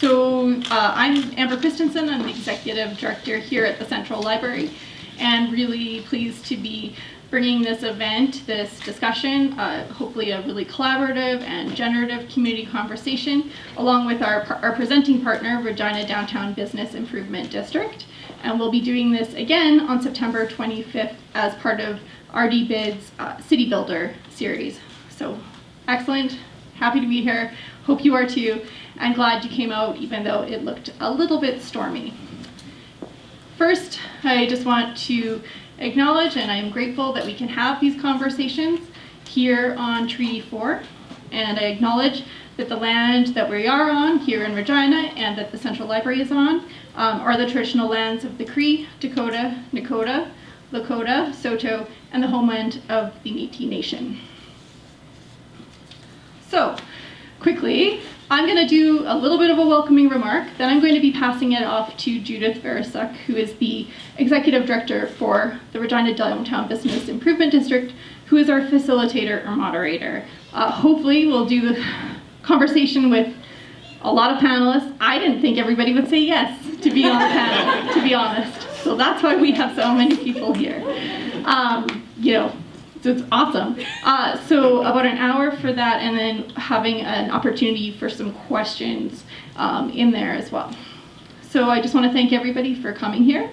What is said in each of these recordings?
I'm Amber Christensen. I'm the Executive Director here at the Central Library, and really pleased to be bringing this event, this discussion, hopefully a really collaborative and generative community conversation, along with our presenting partner, Regina Downtown Business Improvement District. And we'll be doing this again on September 25th as part of RDBID's City Builder series. So excellent, happy to be here. Hope you are too, and glad you came out even though it looked a little bit stormy. First, I just want to acknowledge, and I am grateful that we can have these conversations here on Treaty 4, and I acknowledge that the land that we are on here in Regina and that the Central Library is on are the traditional lands of the Cree, Dakota, Nakota, Lakota, Saulteaux, and the homeland of the Métis Nation. So, quickly, I'm going to do a little bit of a welcoming remark, then I'm going to be passing it off to Judith Veresuk, who is the Executive Director for the Regina Downtown Business Improvement District, who is our facilitator or moderator. Hopefully we'll do the conversation with a lot of panelists. I didn't think everybody would say yes to be on the panel, to be honest. So that's why we have so many people here. So it's awesome. So about an hour for that, and then having an opportunity for some questions in there as well. So I just want to thank everybody for coming here.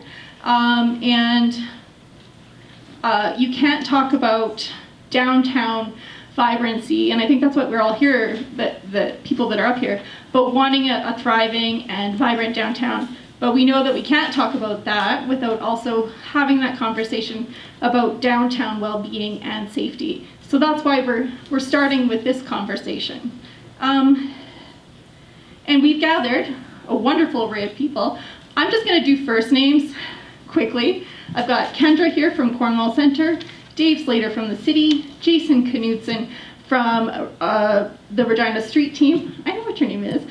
You can't talk about downtown vibrancy, and I think that's what we're all here, the people that are up here, but wanting a thriving and vibrant downtown. But we know that we can't talk about that without also having that conversation about downtown well-being and safety. So that's why we're starting with this conversation. And we've gathered a wonderful array of people. I'm just going to do first names quickly. I've got Kendra here from Cornwall Center, Dave Slater from the city, Jason Knudsen from the Regina Street team. I know what your name is.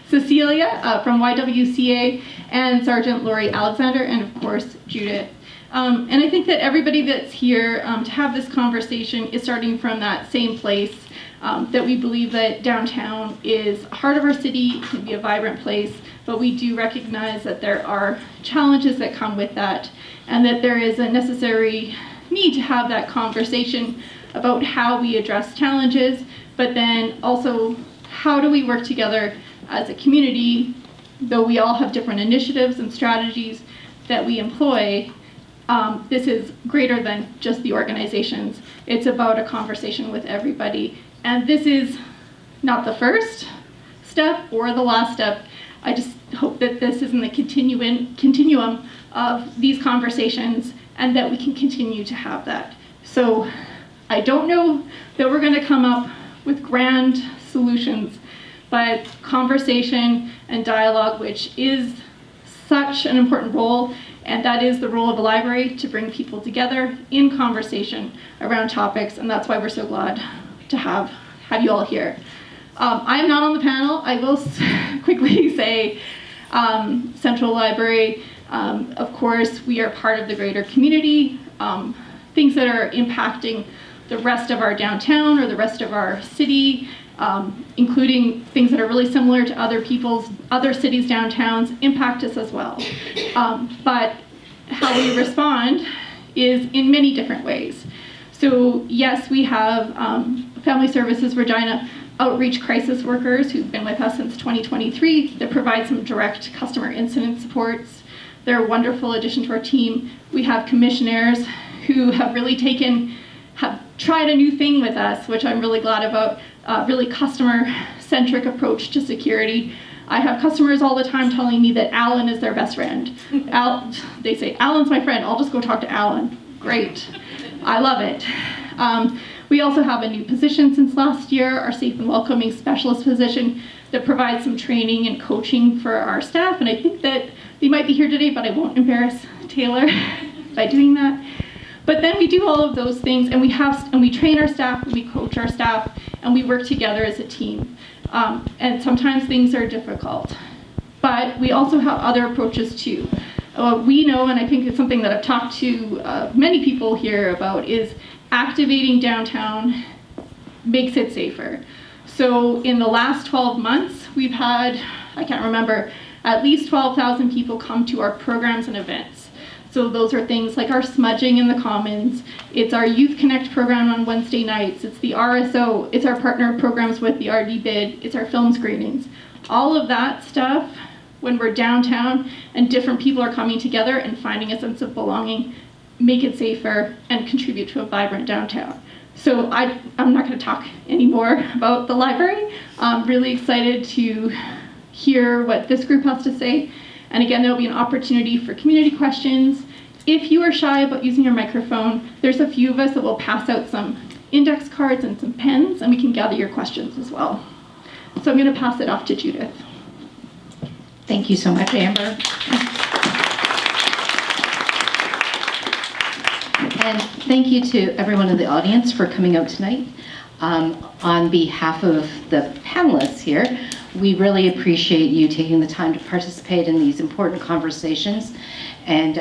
Cecilia from YWCA, and Sergeant Laurie Alexander, and of course Judith. And I think that everybody that's here to have this conversation is starting from that same place, that we believe that downtown is heart of our city, can be a vibrant place, but we do recognize that there are challenges that come with that, and that there is a necessary need to have that conversation about how we address challenges, but then also how do we work together as a community, though we all have different initiatives and strategies that we employ. This is greater than just the organizations. It's about a conversation with everybody. And this is not the first step or the last step. I just hope that this is in the continuum of these conversations and that we can continue to have that. So I don't know that we're going to come up with grand solutions, but conversation and dialogue, which is such an important role, and that is the role of a library, to bring people together in conversation around topics, and that's why we're so glad to have you all here. I am not on the panel. I will quickly say Central Library, of course, we are part of the greater community, things that are impacting the rest of our downtown or the rest of our city, including things that are really similar to other cities' downtowns, impact us as well. But how we respond is in many different ways. So yes, we have Family Services Regina outreach crisis workers who've been with us since 2023 that provide some direct customer incident supports. They're a wonderful addition to our team. We have commissioners who have really tried a new thing with us, which I'm really glad about, really customer-centric approach to security. I have customers all the time telling me that Alan is their best friend. They say, Alan's my friend, I'll just go talk to Alan. Great, I love it. We also have a new position since last year, our Safe and Welcoming Specialist position, that provides some training and coaching for our staff, and I think that they might be here today, but I won't embarrass Taylor by doing that. But then we do all of those things, and we train our staff, and we coach our staff, and we work together as a team. And sometimes things are difficult, but we also have other approaches too. We know, and I think it's something that I've talked to many people here about, is activating downtown makes it safer. So in the last 12 months, we've had, I can't remember, at least 12,000 people come to our programs and events. So those are things like our smudging in the Commons, it's our Youth Connect program on Wednesday nights, it's the RSO, it's our partner programs with the RDBID, it's our film screenings. All of that stuff, when we're downtown and different people are coming together and finding a sense of belonging, make it safer and contribute to a vibrant downtown. So I'm not going to talk anymore about the library. I'm really excited to hear what this group has to say. And again, there'll be an opportunity for community questions. If you are shy about using your microphone, there's a few of us that will pass out some index cards and some pens, and we can gather your questions as well. So I'm going to pass it off to Judith. Thank you so much, Amber. And thank you to everyone in the audience for coming out tonight. On behalf of the panelists here, we really appreciate you taking the time to participate in these important conversations and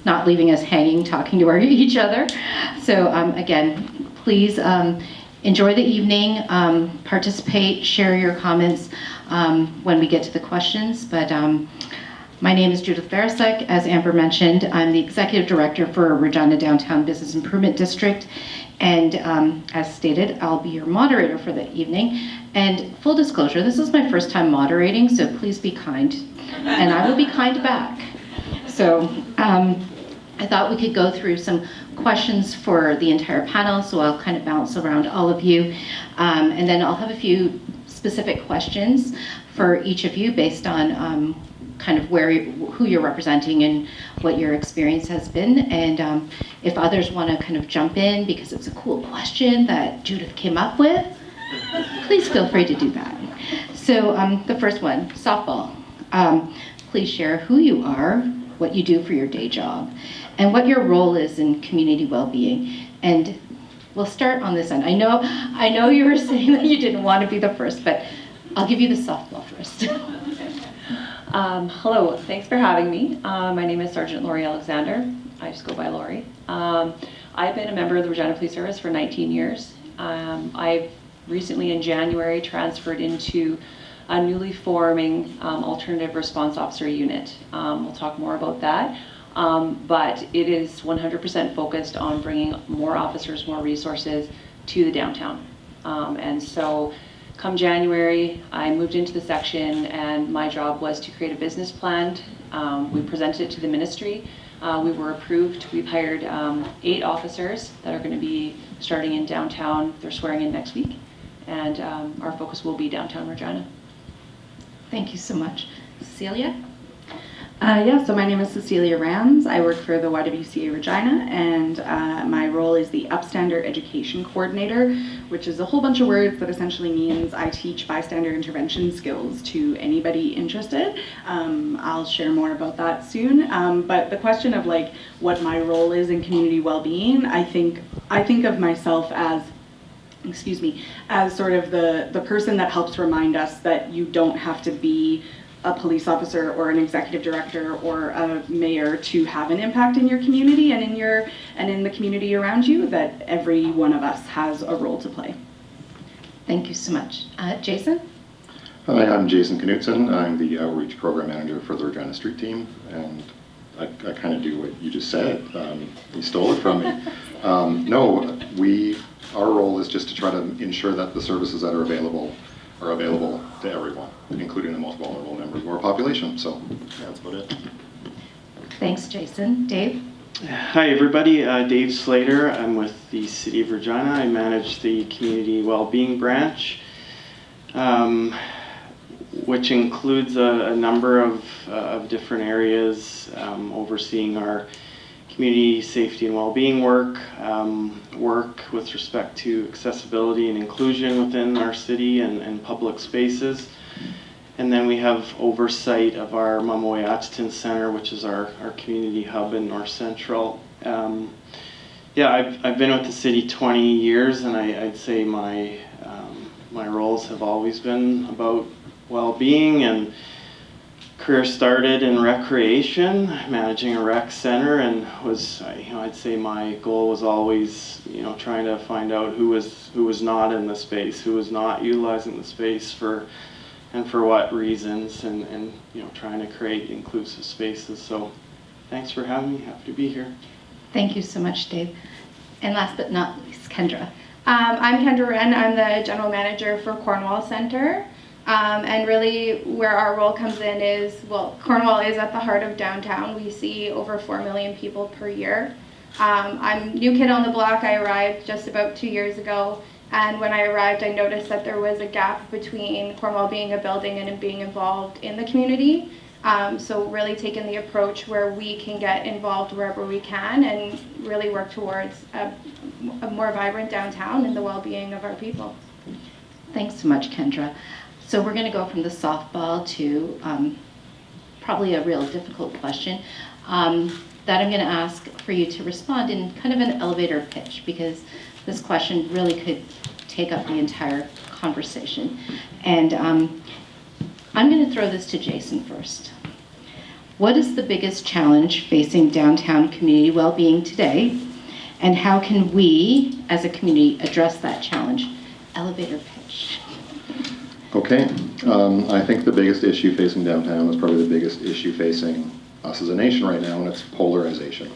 not leaving us hanging talking to each other. So again, please enjoy the evening, participate, share your comments when we get to the questions. But my name is Judith Veresuk. As Amber mentioned, I'm the Executive Director for Regina Downtown Business Improvement District. And as stated, I'll be your moderator for the evening. And full disclosure, this is my first time moderating, so please be kind. And I will be kind back. So I thought we could go through some questions for the entire panel, so I'll kind of bounce around all of you. And then I'll have a few specific questions for each of you based on kind of who you're representing and what your experience has been. And if others want to kind of jump in because it's a cool question that Judith came up with, please feel free to do that. So the first one, softball. Please share who you are, what you do for your day job, and what your role is in community well-being. And we'll start on this end. I know you were saying that you didn't want to be the first, but I'll give you the softball first. Hello, thanks for having me. My name is Sergeant Laurie Alexander. I just go by Laurie. I've been a member of the Regina Police Service for 19 years. I've recently in January transferred into a newly forming alternative response officer unit. We'll talk more about that. But it is 100% focused on bringing more officers, more resources to the downtown. And so come January, I moved into the section and my job was to create a business plan. We presented it to the ministry. We were approved. We've hired 8 officers that are going to be starting in downtown. They're swearing in next week. And our focus will be downtown Regina. Thank you so much. Cecilia? So my name is Cecilia Rands. I work for the YWCA Regina, and my role is the Upstander Education Coordinator, which is a whole bunch of words that essentially means I teach bystander intervention skills to anybody interested. I'll share more about that soon. But the question of like what my role is in community well-being, I think of myself as sort of the person that helps remind us that you don't have to be a police officer or an executive director or a mayor to have an impact in your community and in the community around you, that every one of us has a role to play. Thank you so much. Jason? Hi, I'm Jason Knudsen. I'm the Outreach Program Manager for the Regina Street Team, and I kind of do what you just said. You stole it from me. Our role is just to try to ensure that the services that are available to everyone, including the most vulnerable members of our population. So yeah, that's about it. Thanks, Jason. Dave? Hi, everybody. Dave Slater. I'm with the City of Regina. I manage the Community Wellbeing branch, which includes a number of different areas, overseeing our community safety and well-being work with respect to accessibility and inclusion within our city and public spaces. And then we have oversight of our Mamawe-Atchison Center, which is our community hub in North Central. I've been with the city 20 years, and I'd say my roles have always been about well-being, and career started in recreation, managing a rec center, and was, I'd say my goal was always, trying to find out who was not in the space, who was not utilizing the space for what reasons, and trying to create inclusive spaces. So thanks for having me. Happy to be here. Thank you so much, Dave. And last but not least, Kendra. I'm Kendra Wren. I'm the general manager for Cornwall Center. And really where our role comes in is, Cornwall is at the heart of downtown. We see over 4 million people per year. I'm new kid on the block. I arrived just about 2 years ago. And when I arrived, I noticed that there was a gap between Cornwall being a building and it being involved in the community. So really taking the approach where we can get involved wherever we can and really work towards a more vibrant downtown and the well-being of our people. Thanks so much, Kendra. So we're going to go from the softball to probably a real difficult question that I'm going to ask for you to respond in kind of an elevator pitch, because this question really could take up the entire conversation. And I'm going to throw this to Jason first. What is the biggest challenge facing downtown community well-being today, and how can we as a community address that challenge? Elevator pitch. Okay, I think the biggest issue facing downtown is probably the biggest issue facing us as a nation right now, and it's polarization.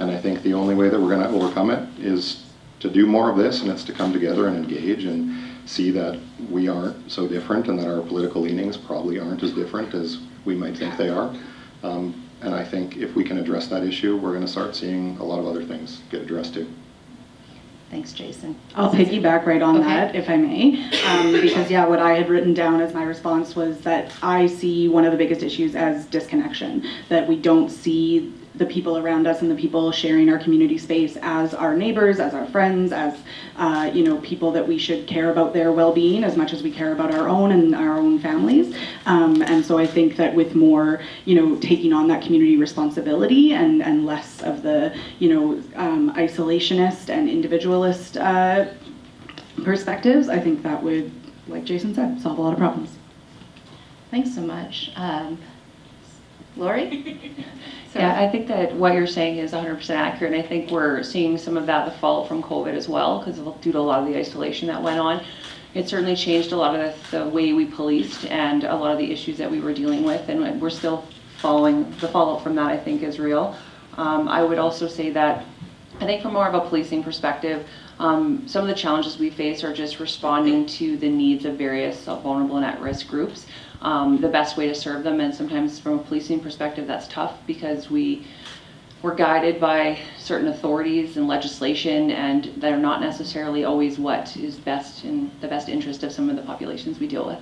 And I think the only way that we're going to overcome it is to do more of this, and it's to come together and engage and see that we aren't so different and that our political leanings probably aren't as different as we might think they are. And I think if we can address that issue, we're going to start seeing a lot of other things get addressed too. Thanks, Jason. I'll piggyback right on Okay. that, if I may, because what I had written down as my response was that I see one of the biggest issues as disconnection, that we don't see the people around us and the people sharing our community space as our neighbors, as our friends, as people that we should care about their well-being as much as we care about our own and our own families. And so I think that with more, taking on that community responsibility and less of the, isolationist and individualist perspectives, I think that would, like Jason said, solve a lot of problems. Thanks so much. Laurie? Yeah, I think that what you're saying is 100% accurate, and I think we're seeing some of that, the fallout from COVID as well, because due to a lot of the isolation that went on. It certainly changed a lot of the way we policed and a lot of the issues that we were dealing with, and we're still following. The fallout from that, I think, is real. I would also say that I think from more of a policing perspective, some of the challenges we face are just responding to the needs of various vulnerable and at-risk groups. The best way to serve them, and sometimes from a policing perspective that's tough because we're guided by certain authorities and legislation, and they're not necessarily always what is best in the best interest of some of the populations we deal with.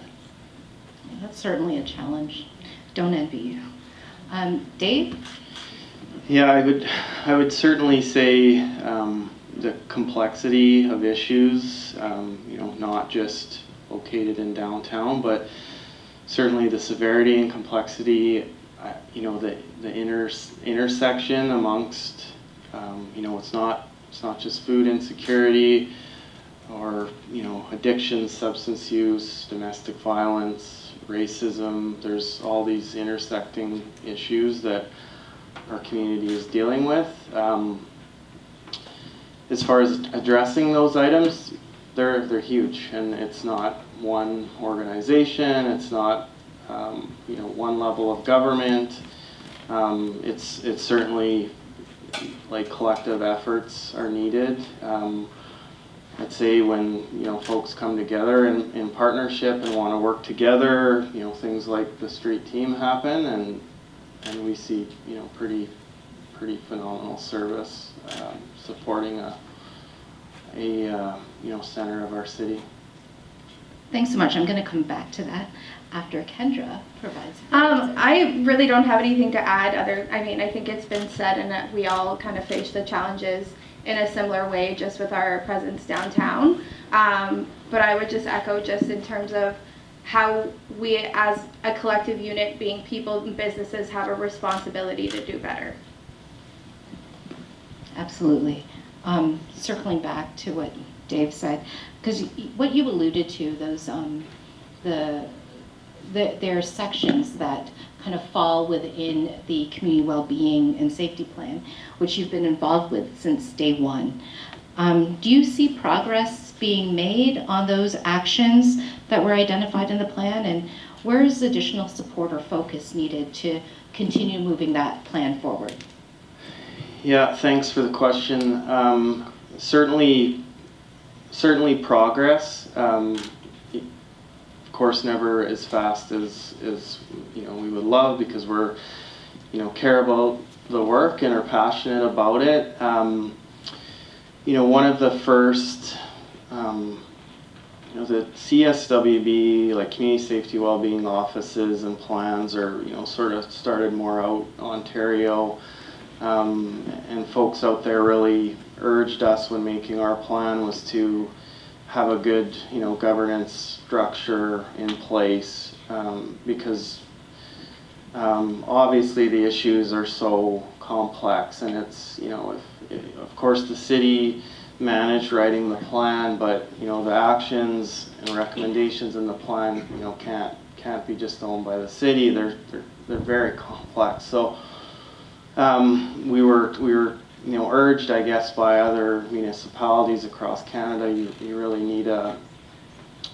That's certainly a challenge. Don't envy you. Dave? Yeah, I would certainly say the complexity of issues, not just located in downtown, but certainly the severity and complexity, the intersection amongst, it's not just food insecurity or, addiction, substance use, domestic violence, racism. There's all these intersecting issues that our community is dealing with. As far as addressing those items, they're huge, and it's not one organization, it's not one level of government. It's certainly like collective efforts are needed. I'd say when folks come together in partnership and want to work together, things like the street team happen, and we see pretty phenomenal service supporting a center of our city. Thanks so much. I'm going to come back to that after Kendra provides. I really don't have anything to add I think it's been said, and that we all kind of face the challenges in a similar way just with our presence downtown. But I would just echo just in terms of how we as a collective unit, being people and businesses, have a responsibility to do better. Absolutely. Circling back to what Dave said, because what you alluded to, those the there are sections that kind of fall within the community well-being and safety plan, which you've been involved with since day one. Do you see progress being made on those actions that were identified in the plan, and where is additional support or focus needed to continue moving that plan forward? Yeah, thanks for the question. Certainly progress. Of course, never as fast as we would love, because we're care about the work and are passionate about it. One of the first, the CSWB, like Community Safety Wellbeing offices and plans, are sort of started more out Ontario, and folks out there really urged us when making our plan was to have a good governance structure in place, because obviously the issues are so complex, and it's of course the city managed writing the plan, but the actions and recommendations in the plan can't be just owned by the city. They're very complex. So we were urged, I guess, by other municipalities across Canada, you really need an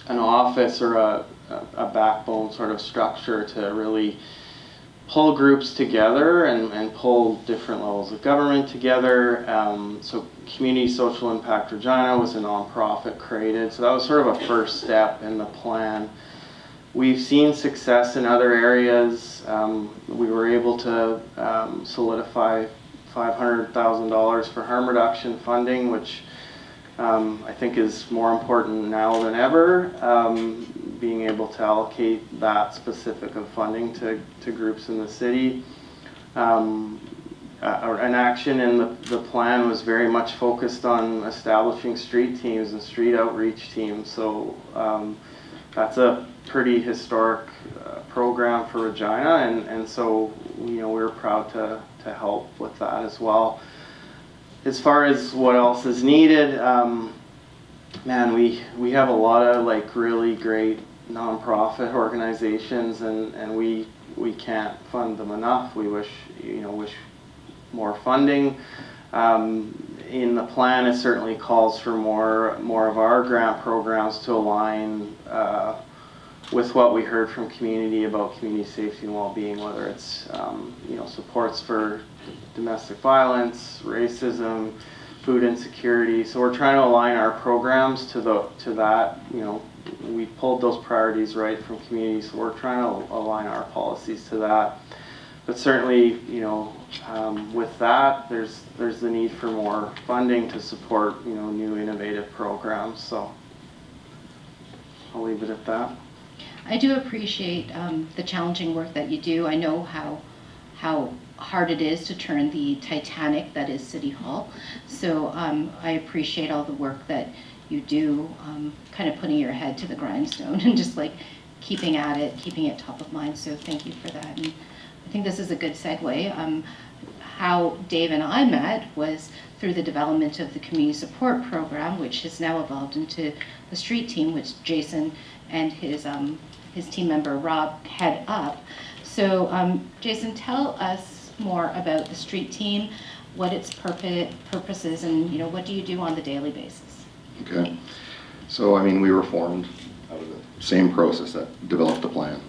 office or a backbone sort of structure to really pull groups together and pull different levels of government together. So Community Social Impact Regina was a nonprofit created, so that was sort of a first step in the plan. We've seen success in other areas. We were able to solidify $500,000 for harm reduction funding, which I think is more important now than ever, being able to allocate that specific of funding to groups in the city. An action in the plan was very much focused on establishing street teams and street outreach teams. So that's a pretty historic program for Regina, and so we're proud to help with that as well. As far as what else is needed, man, we have a lot of really great nonprofit organizations, and we can't fund them enough. We wish more funding. In the plan, it certainly calls for more of our grant programs to align with what we heard from community about community safety and well-being, whether it's supports for domestic violence, racism, food insecurity. So we're trying to align our programs to that. We pulled those priorities right from community, so we're trying to align our policies to that. But certainly, with that, there's the need for more funding to support new innovative programs. So I'll leave it at that. I do appreciate the challenging work that you do. I know how hard it is to turn the Titanic that is City Hall. So I appreciate all the work that you do, kind of putting your head to the grindstone and just keeping at it, keeping it top of mind. So thank you for that. And I think this is a good segue. How Dave and I met was through the development of the community support program, which has now evolved into the street team, which Jason and his team member Rob head up. So Jason, tell us more about the street team, what its purpose is, and what do you do on the daily basis? Okay, so we were formed out of the same process that developed the plan.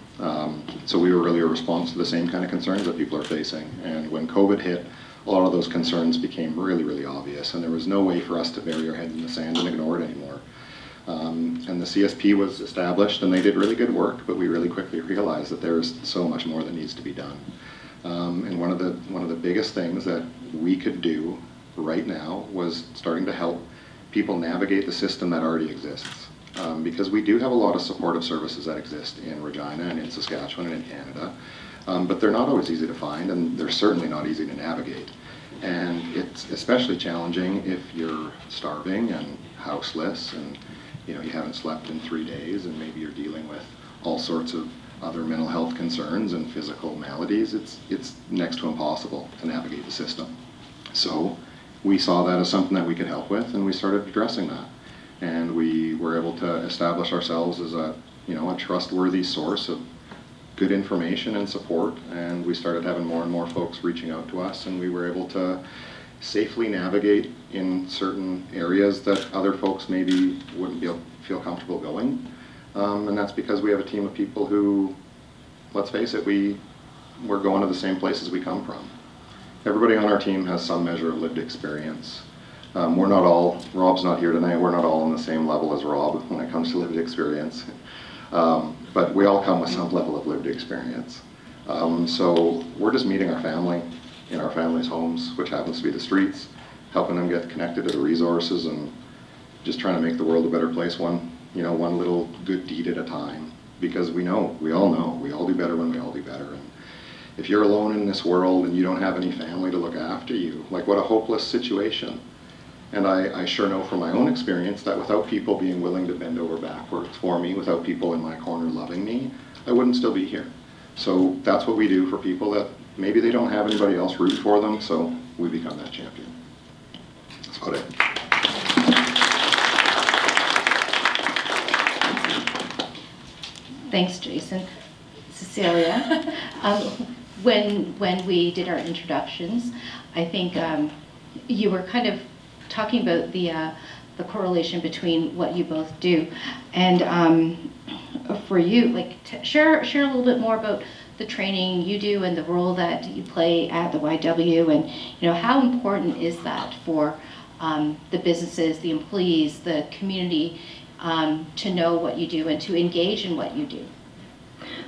So we were really a response to the same kind of concerns that people are facing. And when COVID hit, a lot of those concerns became really, really obvious, and there was no way for us to bury our heads in the sand and ignore it anymore. And the CSP was established, and they did really good work, but we really quickly realized that there's so much more that needs to be done. And one of the biggest things that we could do right now was starting to help people navigate the system that already exists. Because we do have a lot of supportive services that exist in Regina and in Saskatchewan and in Canada, but they're not always easy to find, and they're certainly not easy to navigate. And it's especially challenging if you're starving and houseless, and you haven't slept in 3 days, and maybe you're dealing with all sorts of other mental health concerns and physical maladies. It's next to impossible to navigate the system. So we saw that as something that we could help with, and we started addressing that. And we were able to establish ourselves as a trustworthy source of good information and support, and we started having more and more folks reaching out to us, and we were able to safely navigate in certain areas that other folks maybe wouldn't feel comfortable going. And that's because we have a team of people who, let's face it, we're going to the same places we come from. Everybody on our team has some measure of lived experience. We're not all, Rob's not here tonight, we're not all on the same level as Rob when it comes to lived experience. But we all come with some level of lived experience. So we're just meeting our family in our family's homes, which happens to be the streets, helping them get connected to the resources, and just trying to make the world a better place, one little good deed at a time. Because we all know, we all do better when we all do better. And if you're alone in this world and you don't have any family to look after you, like, what a hopeless situation. And I sure know from my own experience that without people being willing to bend over backwards for me, without people in my corner loving me, I wouldn't still be here. So that's what we do for people that maybe they don't have anybody else rooting for them, so we become that champion. That's about it. Thanks, Jason. Cecilia, when we did our introductions, I think you were kind of talking about the correlation between what you both do, and for you, like, share a little bit more about the training you do and the role that you play at the YW, and how important is that for the businesses, the employees, the community, to know what you do and to engage in what you do.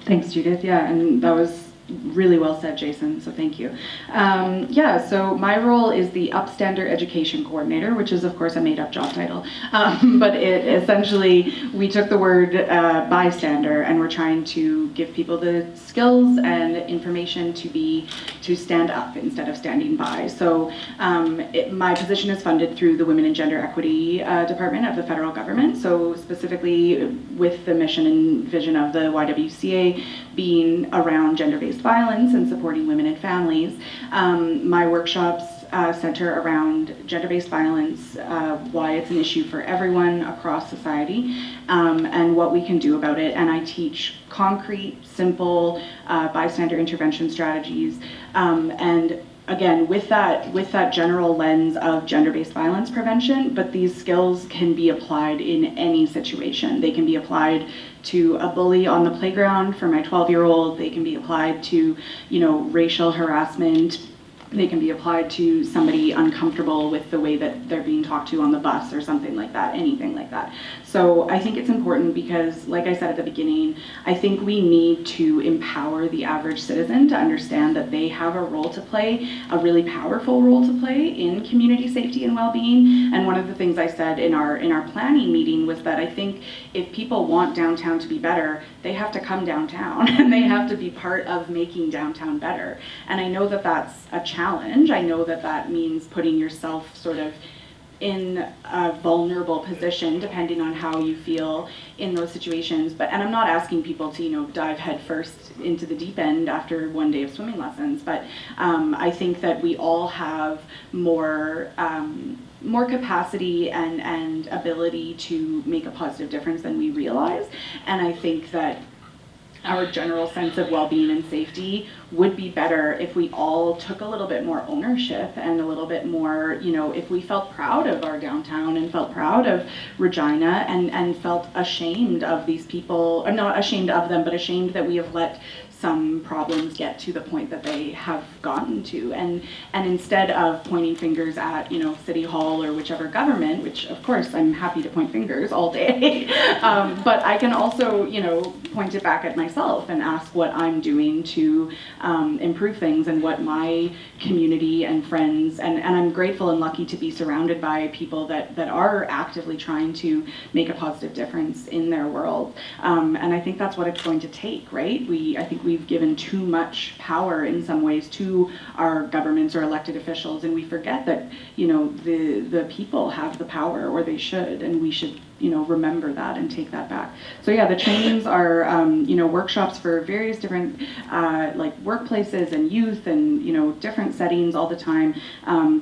Thanks, Judith. Yeah, and that was really well said, Jason, so thank you. So my role is the Upstander Education Coordinator, which is, of course, a made-up job title. But it essentially, we took the word bystander, and we're trying to give people the skills and information to stand up instead of standing by. So my position is funded through the Women and Gender Equity Department of the federal government. So specifically with the mission and vision of the YWCA being around gender-based violence and supporting women and families. My workshops center around gender-based violence, why it's an issue for everyone across society, and what we can do about it. And I teach concrete, simple bystander intervention strategies. And again, with that general lens of gender-based violence prevention, but these skills can be applied in any situation. They can be applied to a bully on the playground for my 12-year-old. They can be applied to, racial harassment. They can be applied to somebody uncomfortable with the way that they're being talked to on the bus or something like that, anything like that. So I think it's important because, like I said at the beginning, I think we need to empower the average citizen to understand that they have a role to play, a really powerful role to play in community safety and well-being. And one of the things I said in our planning meeting was that I think if people want downtown to be better, they have to come downtown and they have to be part of making downtown better. And I know that that's a challenge. I know that that means putting yourself sort of in a vulnerable position depending on how you feel in those situations. And I'm not asking people to, dive headfirst into the deep end after one day of swimming lessons, but I think that we all have more capacity and ability to make a positive difference than we realize. And I think that our general sense of well-being and safety would be better if we all took a little bit more ownership and a little bit more, if we felt proud of our downtown and felt proud of Regina and felt ashamed of these people, or not ashamed of them, but ashamed that we have let some problems get to the point that they have gotten to, and instead of pointing fingers at City Hall or whichever government, which of course I'm happy to point fingers all day, but I can also point it back at myself and ask what I'm doing to improve things and what my community and friends, and I'm grateful and lucky to be surrounded by people that are actively trying to make a positive difference in their world, and I think that's what it's going to take, right? I think we've given too much power in some ways to our governments or elected officials, and we forget that the people have the power, or they should, and we should remember that and take that back. So yeah, the trainings are, workshops for various different, like workplaces and youth and, different settings all the time.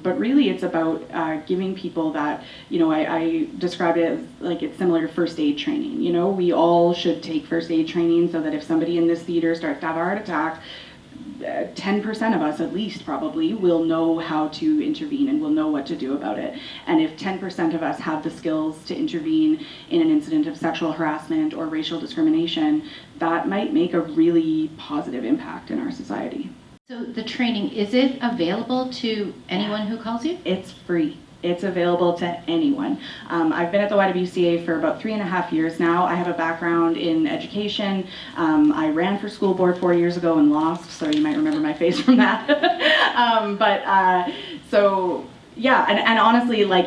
But really it's about giving people that, I describe it as like it's similar to first aid training. We all should take first aid training so that if somebody in this theater starts to have a heart attack, 10% of us at least probably will know how to intervene and will know what to do about it. And if 10% of us have the skills to intervene in an incident of sexual harassment or racial discrimination, that might make a really positive impact in our society. So the training, is it available to anyone who calls you? It's free. It's available to anyone. I've been at the YWCA for about 3.5 years now. I have a background in education. I ran for school board 4 years ago and lost, so you might remember my face from that. Yeah, and honestly, like,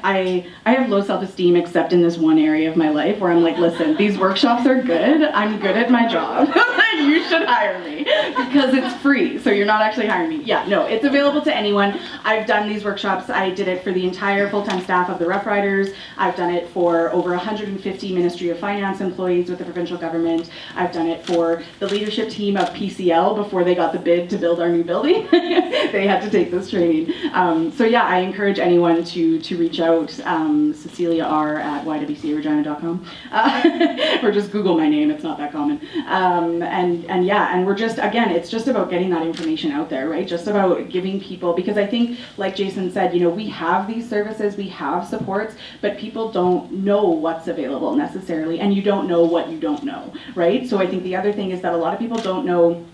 I have low self-esteem except in this one area of my life where I'm like, listen, these workshops are good. I'm good at my job. You should hire me because it's free, so you're not actually hiring me. Yeah, no, it's available to anyone. I've done these workshops. I did it for the entire full-time staff of the Rough Riders. I've done it for over 150 Ministry of Finance employees with the provincial government. I've done it for the leadership team of PCL before they got the bid to build our new building. They had to take this training. So yeah, I encourage anyone to reach out, Cecilia R at YWCAregina.com, or just Google my name, it's not that common. And we're just, again, it's just about getting that information out there, right? Just about giving people, because I think, like Jason said, we have these services, we have supports, but people don't know what's available necessarily, and you don't know what you don't know, right? So I think the other thing is that a lot of people don't know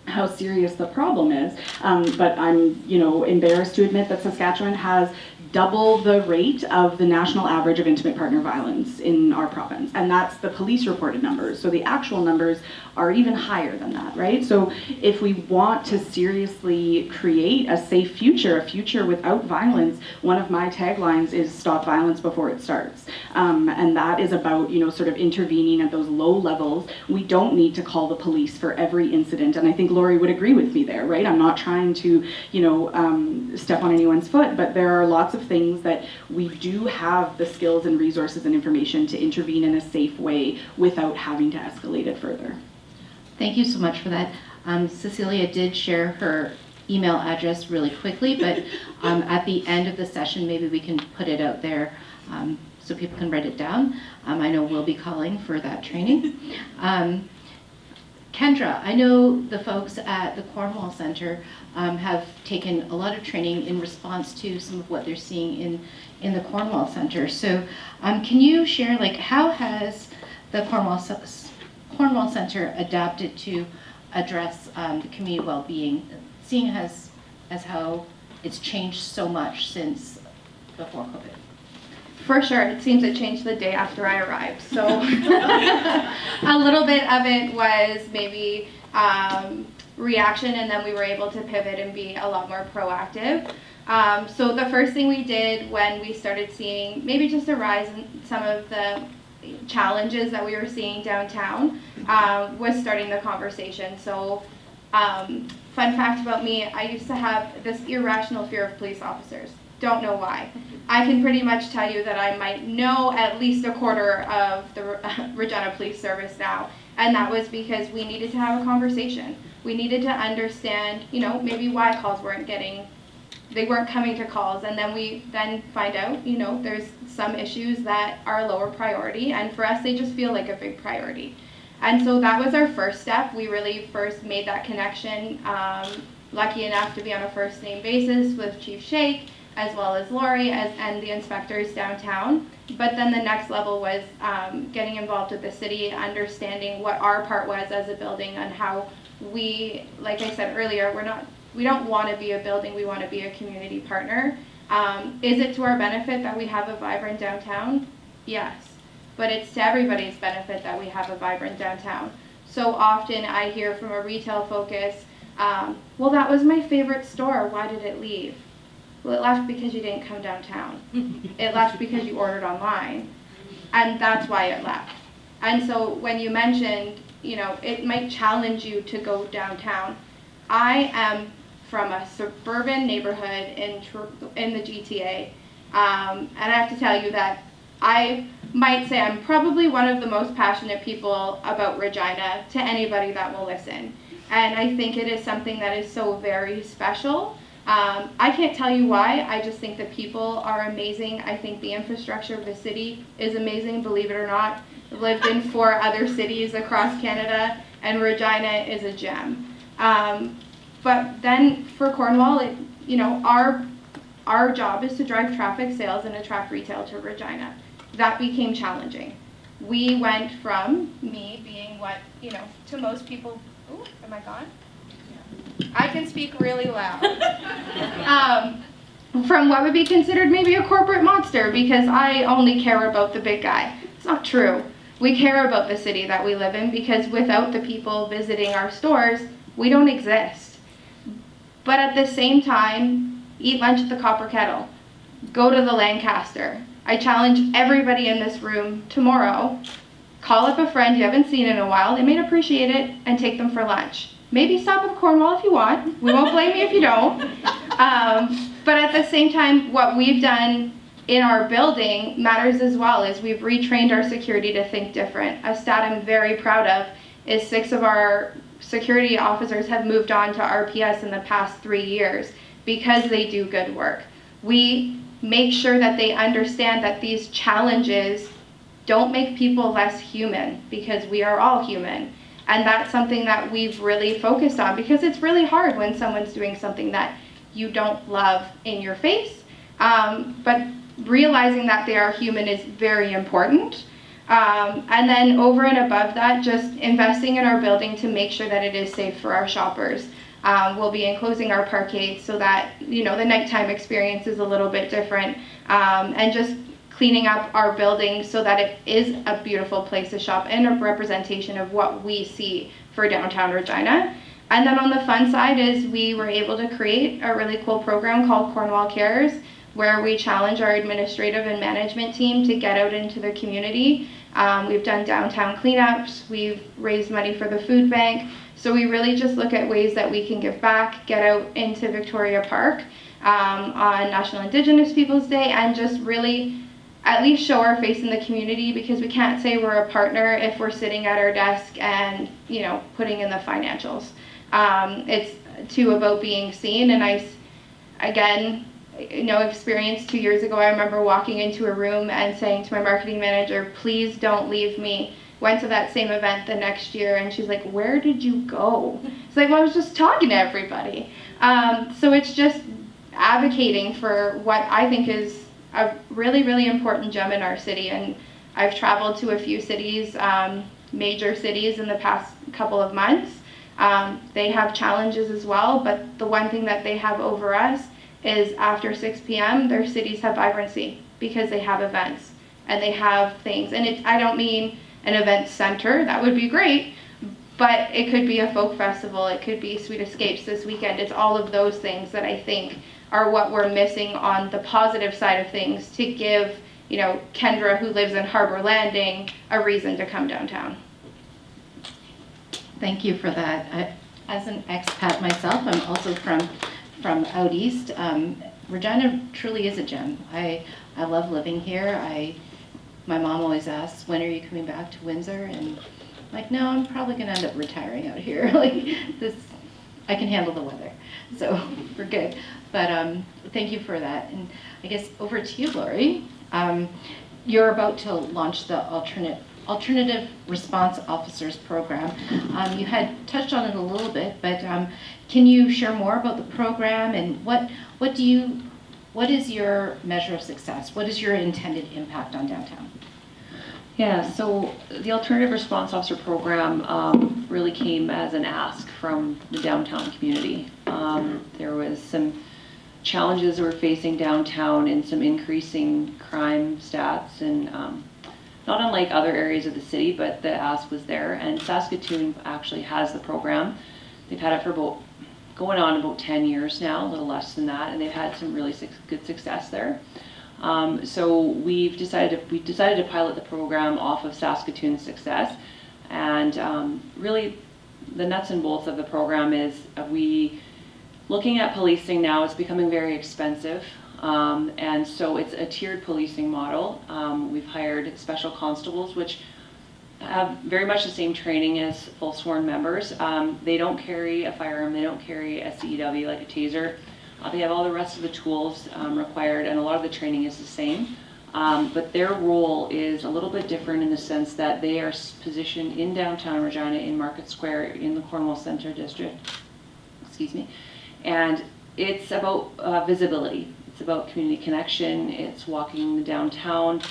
how serious the problem is, but I'm, embarrassed to admit that Saskatchewan has double the rate of the national average of intimate partner violence in our province, and that's the police reported numbers. So the actual numbers are even higher than that, right? So if we want to seriously create a safe future, a future without violence, one of my taglines is stop violence before it starts. And that is about, sort of intervening at those low levels. We don't need to call the police for every incident. And I think Laurie would agree with me there, right? I'm not trying to, step on anyone's foot, but there are lots of things that we do have the skills and resources and information to intervene in a safe way without having to escalate it further. Thank you so much for that. Cecilia did share her email address really quickly, but at the end of the session, maybe we can put it out there so people can write it down. I know we'll be calling for that training. Kendra, I know the folks at the Cornwall Center have taken a lot of training in response to some of what they're seeing in the Cornwall Center. So can you share, like, how has the Cornwall Center adapted to address the community well-being, seeing as how it's changed so much since before COVID? For sure, it seems it changed the day after I arrived. So a little bit of it was maybe reaction, and then we were able to pivot and be a lot more proactive. So the first thing we did when we started seeing maybe just a rise in some of the challenges that we were seeing downtown was starting the conversation. So fun fact about me, I used to have this irrational fear of police officers. Don't know why. I can pretty much tell you that I might know at least a quarter of the Regina Police Service now, and that was because we needed to have a conversation. We needed to understand, maybe why calls weren't coming to calls, and then we find out, there's some issues that are lower priority, and for us they just feel like a big priority. And so that was our first step. We really first made that connection, lucky enough to be on a first name basis with Chief Shake, as well as Laurie and the inspectors downtown. But then the next level was getting involved with the city, understanding what our part was as a building and how we, like I said earlier, we don't want to be a building, we want to be a community partner. Is it to our benefit that we have a vibrant downtown? Yes, but it's to everybody's benefit that we have a vibrant downtown. So often I hear from a retail focus, well, that was my favorite store, why did it leave? Well, it left because you didn't come downtown. It left because you ordered online, and that's why it left. And so when you mentioned, it might challenge you to go downtown. I am from a suburban neighborhood in the GTA, and I have to tell you that might say I'm probably one of the most passionate people about Regina to anybody that will listen. And I think it is something that is so very special. I can't tell you why. I just think that people are amazing. I think the infrastructure of the city is amazing, believe it or not. I've lived in 4 other cities across Canada, and Regina is a gem. But then for Cornwall, our job is to drive traffic, sales, and attract retail to Regina. That became challenging. We went from me being what, to most people, ooh, am I gone? I can speak really loud. From what would be considered maybe a corporate monster because I only care about the big guy. It's not true. We care about the city that we live in because without the people visiting our stores, we don't exist. But at the same time, eat lunch at the Copper Kettle. Go to the Lancaster. I challenge everybody in this room tomorrow, call up a friend you haven't seen in a while, they may appreciate it, and take them for lunch. Maybe stop at Cornwall if you want. We won't blame you if you don't. But at the same time, what we've done in our building matters as well, is we've retrained our security to think different. A stat I'm very proud of is 6 of our security officers have moved on to RPS in the past 3 years because they do good work. We make sure that they understand that these challenges don't make people less human because we are all human. And that's something that we've really focused on because it's really hard when someone's doing something that you don't love in your face. But realizing that they are human is very important. And then over and above that, just investing in our building to make sure that it is safe for our shoppers. We'll be enclosing our parkades so that, the nighttime experience is a little bit different. And just cleaning up our building so that it is a beautiful place to shop and a representation of what we see for downtown Regina. And then on the fun side is we were able to create a really cool program called Cornwall Cares, where we challenge our administrative and management team to get out into the community. We've done downtown cleanups, we've raised money for the food bank. So we really just look at ways that we can give back, get out into Victoria Park on National Indigenous Peoples Day, and just really at least show our face in the community, because we can't say we're a partner if we're sitting at our desk and, putting in the financials. It's too about being seen. And experience 2 years ago, I remember walking into a room and saying to my marketing manager, please don't leave me. Went to that same event the next year and she's like, where did you go? It's like, well, I was just talking to everybody. So it's just advocating for what I think is a really, really important gem in our city. And I've traveled to a few cities, major cities in the past couple of months. They have challenges as well, but the one thing that they have over us is after 6 p.m., their cities have vibrancy because they have events and they have things. And I don't mean an event center, that would be great, but it could be a folk festival, it could be Sweet Escapes this weekend. It's all of those things that I think are what we're missing on the positive side of things to give, Kendra, who lives in Harbor Landing, a reason to come downtown. Thank you for that. As an expat myself, I'm also from out east. Regina truly is a gem. I love living here. My mom always asks, when are you coming back to Windsor? And I'm like, no, I'm probably going to end up retiring out here. I can handle the weather, so we're good. But thank you for that. And I guess over to you, Laurie. You're about to launch the Alternative Response Officers Program. You had touched on it a little bit, but can you share more about the program and what is your measure of success? What is your intended impact on downtown? Yeah, so the Alternative Response Officer Program really came as an ask from the downtown community. There was some challenges we're facing downtown and some increasing crime stats, and not unlike other areas of the city, but the ask was there. And Saskatoon actually has the program. They've had it for going on about 10 years now, a little less than that, and they've had some really good success there. So we decided to pilot the program off of Saskatoon's success, and really the nuts and bolts of the program is looking at policing now. It's becoming very expensive. And so it's a tiered policing model. We've hired special constables, which have very much the same training as full sworn members. They don't carry a firearm, they don't carry a CEW like a taser. They have all the rest of the tools required, and a lot of the training is the same. But their role is a little bit different in the sense that they are positioned in downtown Regina in Market Square in the Cornwall Centre District. Excuse me. And it's about visibility. It's about community connection. It's walking the downtown,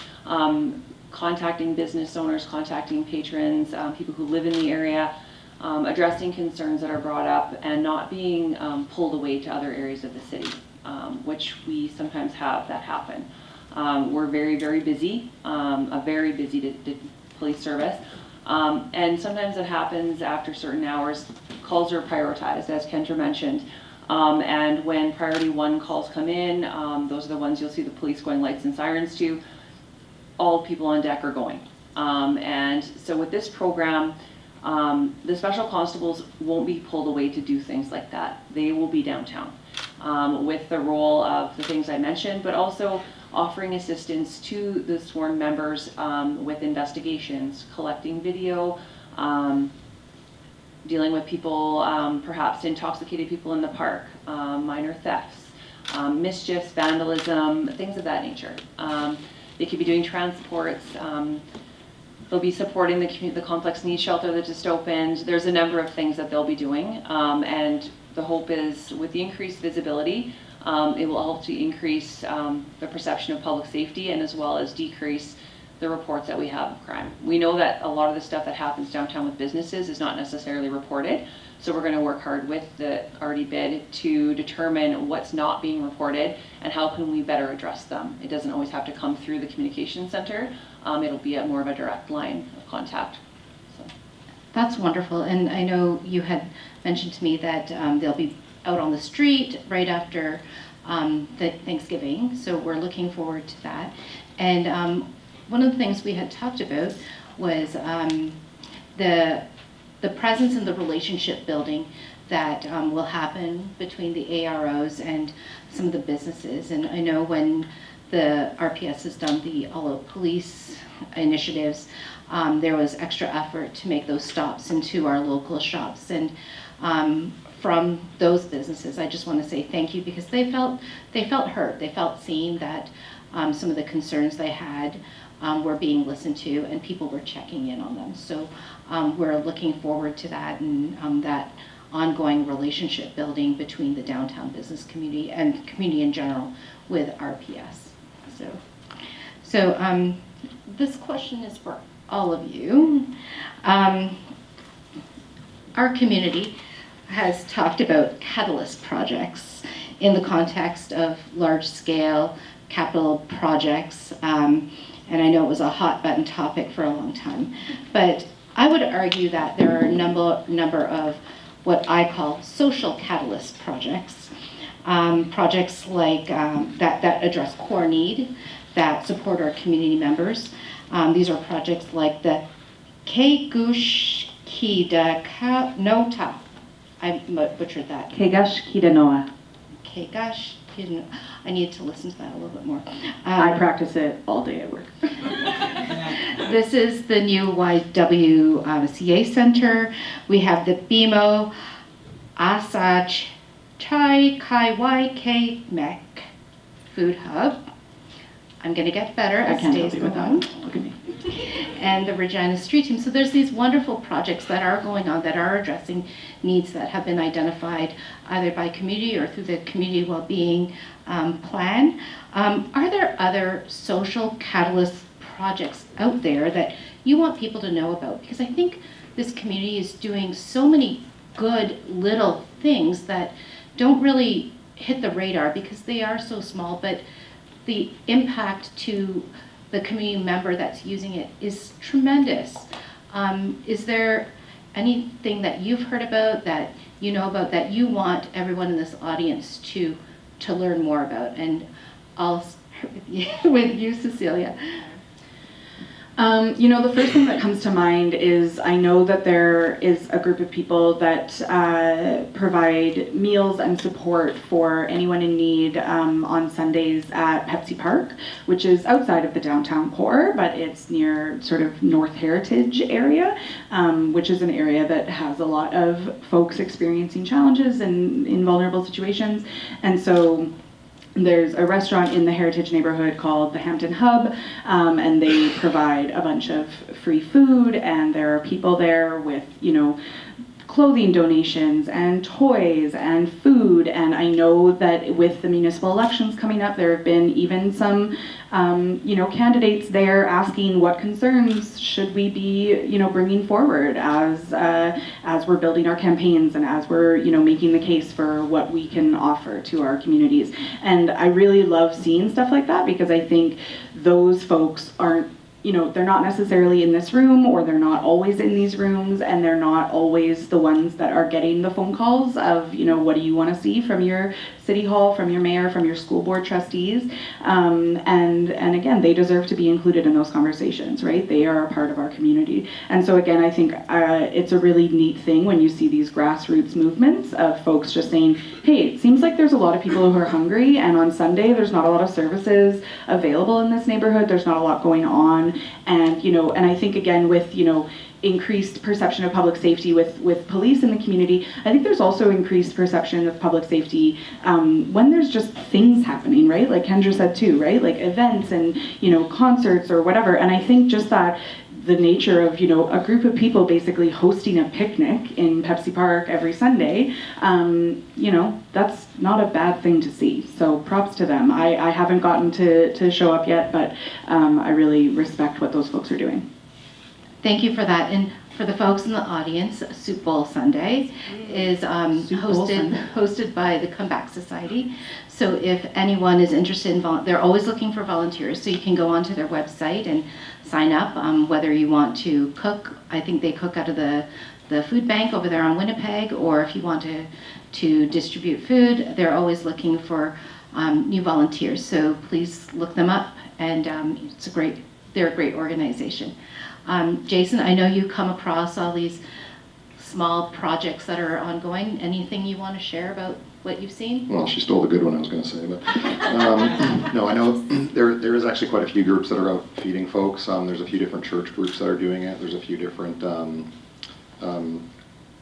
contacting business owners, contacting patrons, people who live in the area, addressing concerns that are brought up, and not being pulled away to other areas of the city, which we sometimes have that happen. We're very, very busy, a very busy police service, and sometimes it happens after certain hours. Calls are prioritized, as Kendra mentioned, and when priority 1 calls come in, those are the ones you'll see the police going lights and sirens to. All people on deck are going. And so with this program, the special constables won't be pulled away to do things like that. They will be downtown with the role of the things I mentioned, but also offering assistance to the sworn members with investigations, collecting video, dealing with people, perhaps intoxicated people in the park, minor thefts, mischiefs, vandalism, things of that nature. They could be doing transports. They'll be supporting the complex needs shelter that just opened. There's a number of things that they'll be doing. And the hope is with the increased visibility, it will help to increase the perception of public safety and as well as decrease the reports that we have of crime. We know that a lot of the stuff that happens downtown with businesses is not necessarily reported. So we're going to work hard with the RDBID to determine what's not being reported and how can we better address them. It doesn't always have to come through the communication center. It'll be more of a direct line of contact. So. That's wonderful. And I know you had mentioned to me that they'll be out on the street right after the Thanksgiving. So we're looking forward to that. And one of the things we had talked about was the presence and the relationship building that will happen between the AROs and some of the businesses. And I know when the RPS has done the all-out police initiatives, there was extra effort to make those stops into our local shops. And from those businesses, I just want to say thank you, because they felt heard. They felt seen, that some of the concerns they had were being listened to, and people were checking in on them. So we're looking forward to that, and that ongoing relationship building between the downtown business community and community in general with RPS. So this question is for all of you. Our community has talked about catalyst projects in the context of large-scale capital projects, and I know it was a hot button topic for a long time, but I would argue that there are a number of what I call social catalyst projects, projects like that address core need, that support our community members. These are projects like the Kegashkidanoa. I butchered that. Kegashkidanoa. I need to listen to that a little bit more. I practice it all day at work. This is the new YWCA Center. We have the BMO Asach Chai Kai YK Mek Food Hub. I'm going to get better as days go on. Look at me. And the Regina Street Team. So there's these wonderful projects that are going on that are addressing needs that have been identified either by community or through the community well-being plan. Are there other social catalyst projects out there that you want people to know about? Because I think this community is doing so many good little things that don't really hit the radar because they are so small, but the impact to the community member that's using it is tremendous. Is there anything that you've heard about, that you know about, that you want everyone in this audience to learn more about? And I'll start with you, Cecilia. The first thing that comes to mind is I know that there is a group of people that provide meals and support for anyone in need on Sundays at Pepsi Park, which is outside of the downtown core, but it's near sort of North Heritage area, which is an area that has a lot of folks experiencing challenges and in vulnerable situations. And so there's a restaurant in the Heritage neighborhood called the Hampton Hub, and they provide a bunch of free food, and there are people there with, clothing donations and toys and food. And I know that with the municipal elections coming up, there have been even some, candidates there asking what concerns should we be, bringing forward as we're building our campaigns and as we're, making the case for what we can offer to our communities. And I really love seeing stuff like that because I think those folks aren't, they're not necessarily in this room, or they're not always in these rooms, and they're not always the ones that are getting the phone calls of, what do you want to see from your city hall, from your mayor, from your school board trustees. And again, they deserve to be included in those conversations, right? They are a part of our community. And so again, I think it's a really neat thing when you see these grassroots movements of folks just saying, hey, it seems like there's a lot of people who are hungry, and on Sunday there's not a lot of services available in this neighborhood. There's not a lot going on. And, and I think again with, increased perception of public safety with police in the community, I think there's also increased perception of public safety when there's just things happening, right? Like Kendra said too, right? Like events and, concerts or whatever. And I think just that the nature of, a group of people basically hosting a picnic in Pepsi Park every Sunday, that's not a bad thing to see. So props to them. I haven't gotten to show up yet, but I really respect what those folks are doing. Thank you for that. And for the folks in the audience, Soup Bowl Sunday is hosted by the Comeback Society. So if anyone is interested in they're always looking for volunteers, so you can go onto their website and sign up, whether you want to cook. I think they cook out of the food bank over there on Winnipeg, or if you want to distribute food, they're always looking for new volunteers. So please look them up, and they're a great organization. Jason, I know you come across all these small projects that are ongoing. Anything you want to share about what you've seen? Well, she stole the good one I was going to say, but no, I know there is actually quite a few groups that are out feeding folks. There's a few different church groups that are doing it. There's a few different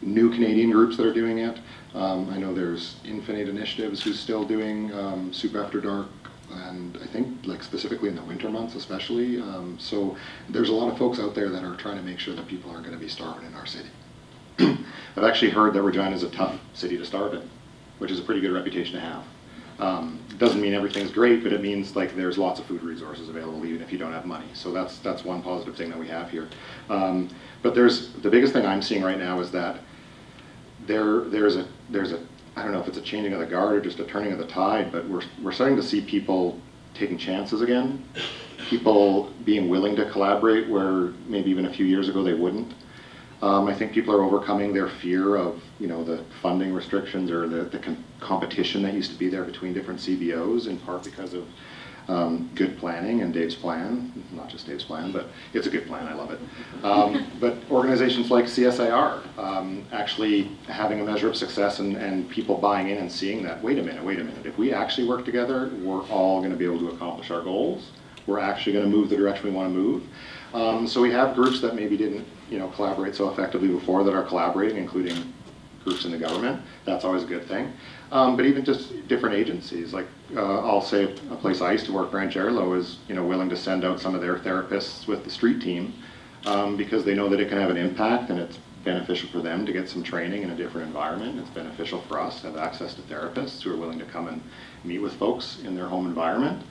new Canadian groups that are doing it. I know there's Infinite Initiatives who's still doing Soup After Dark, and I think like specifically in the winter months especially. So there's a lot of folks out there that are trying to make sure that people aren't going to be starving in our city. I've actually heard that Regina is a tough city to starve in, which is a pretty good reputation to have. Doesn't mean everything's great, but it means like there's lots of food resources available even if you don't have money. So that's one positive thing that we have here. But the biggest thing I'm seeing right now is that there's a I don't know if it's a changing of the guard or just a turning of the tide, but we're starting to see people taking chances again, people being willing to collaborate where maybe even a few years ago they wouldn't. I think people are overcoming their fear of the funding restrictions or the competition that used to be there between different CBOs, in part because of good planning and Dave's plan. Not just Dave's plan, but it's a good plan, I love it. But organizations like CSIR actually having a measure of success and people buying in and seeing that, wait a minute, if we actually work together, we're all going to be able to accomplish our goals. We're actually going to move the direction we want to move. So we have groups that maybe didn't collaborate so effectively before that are collaborating, including groups in the government. That's always a good thing. But even just different agencies, like I'll say a place I used to work, Branch Airlow, is willing to send out some of their therapists with the street team because they know that it can have an impact and it's beneficial for them to get some training in a different environment. It's beneficial for us to have access to therapists who are willing to come and meet with folks in their home environment.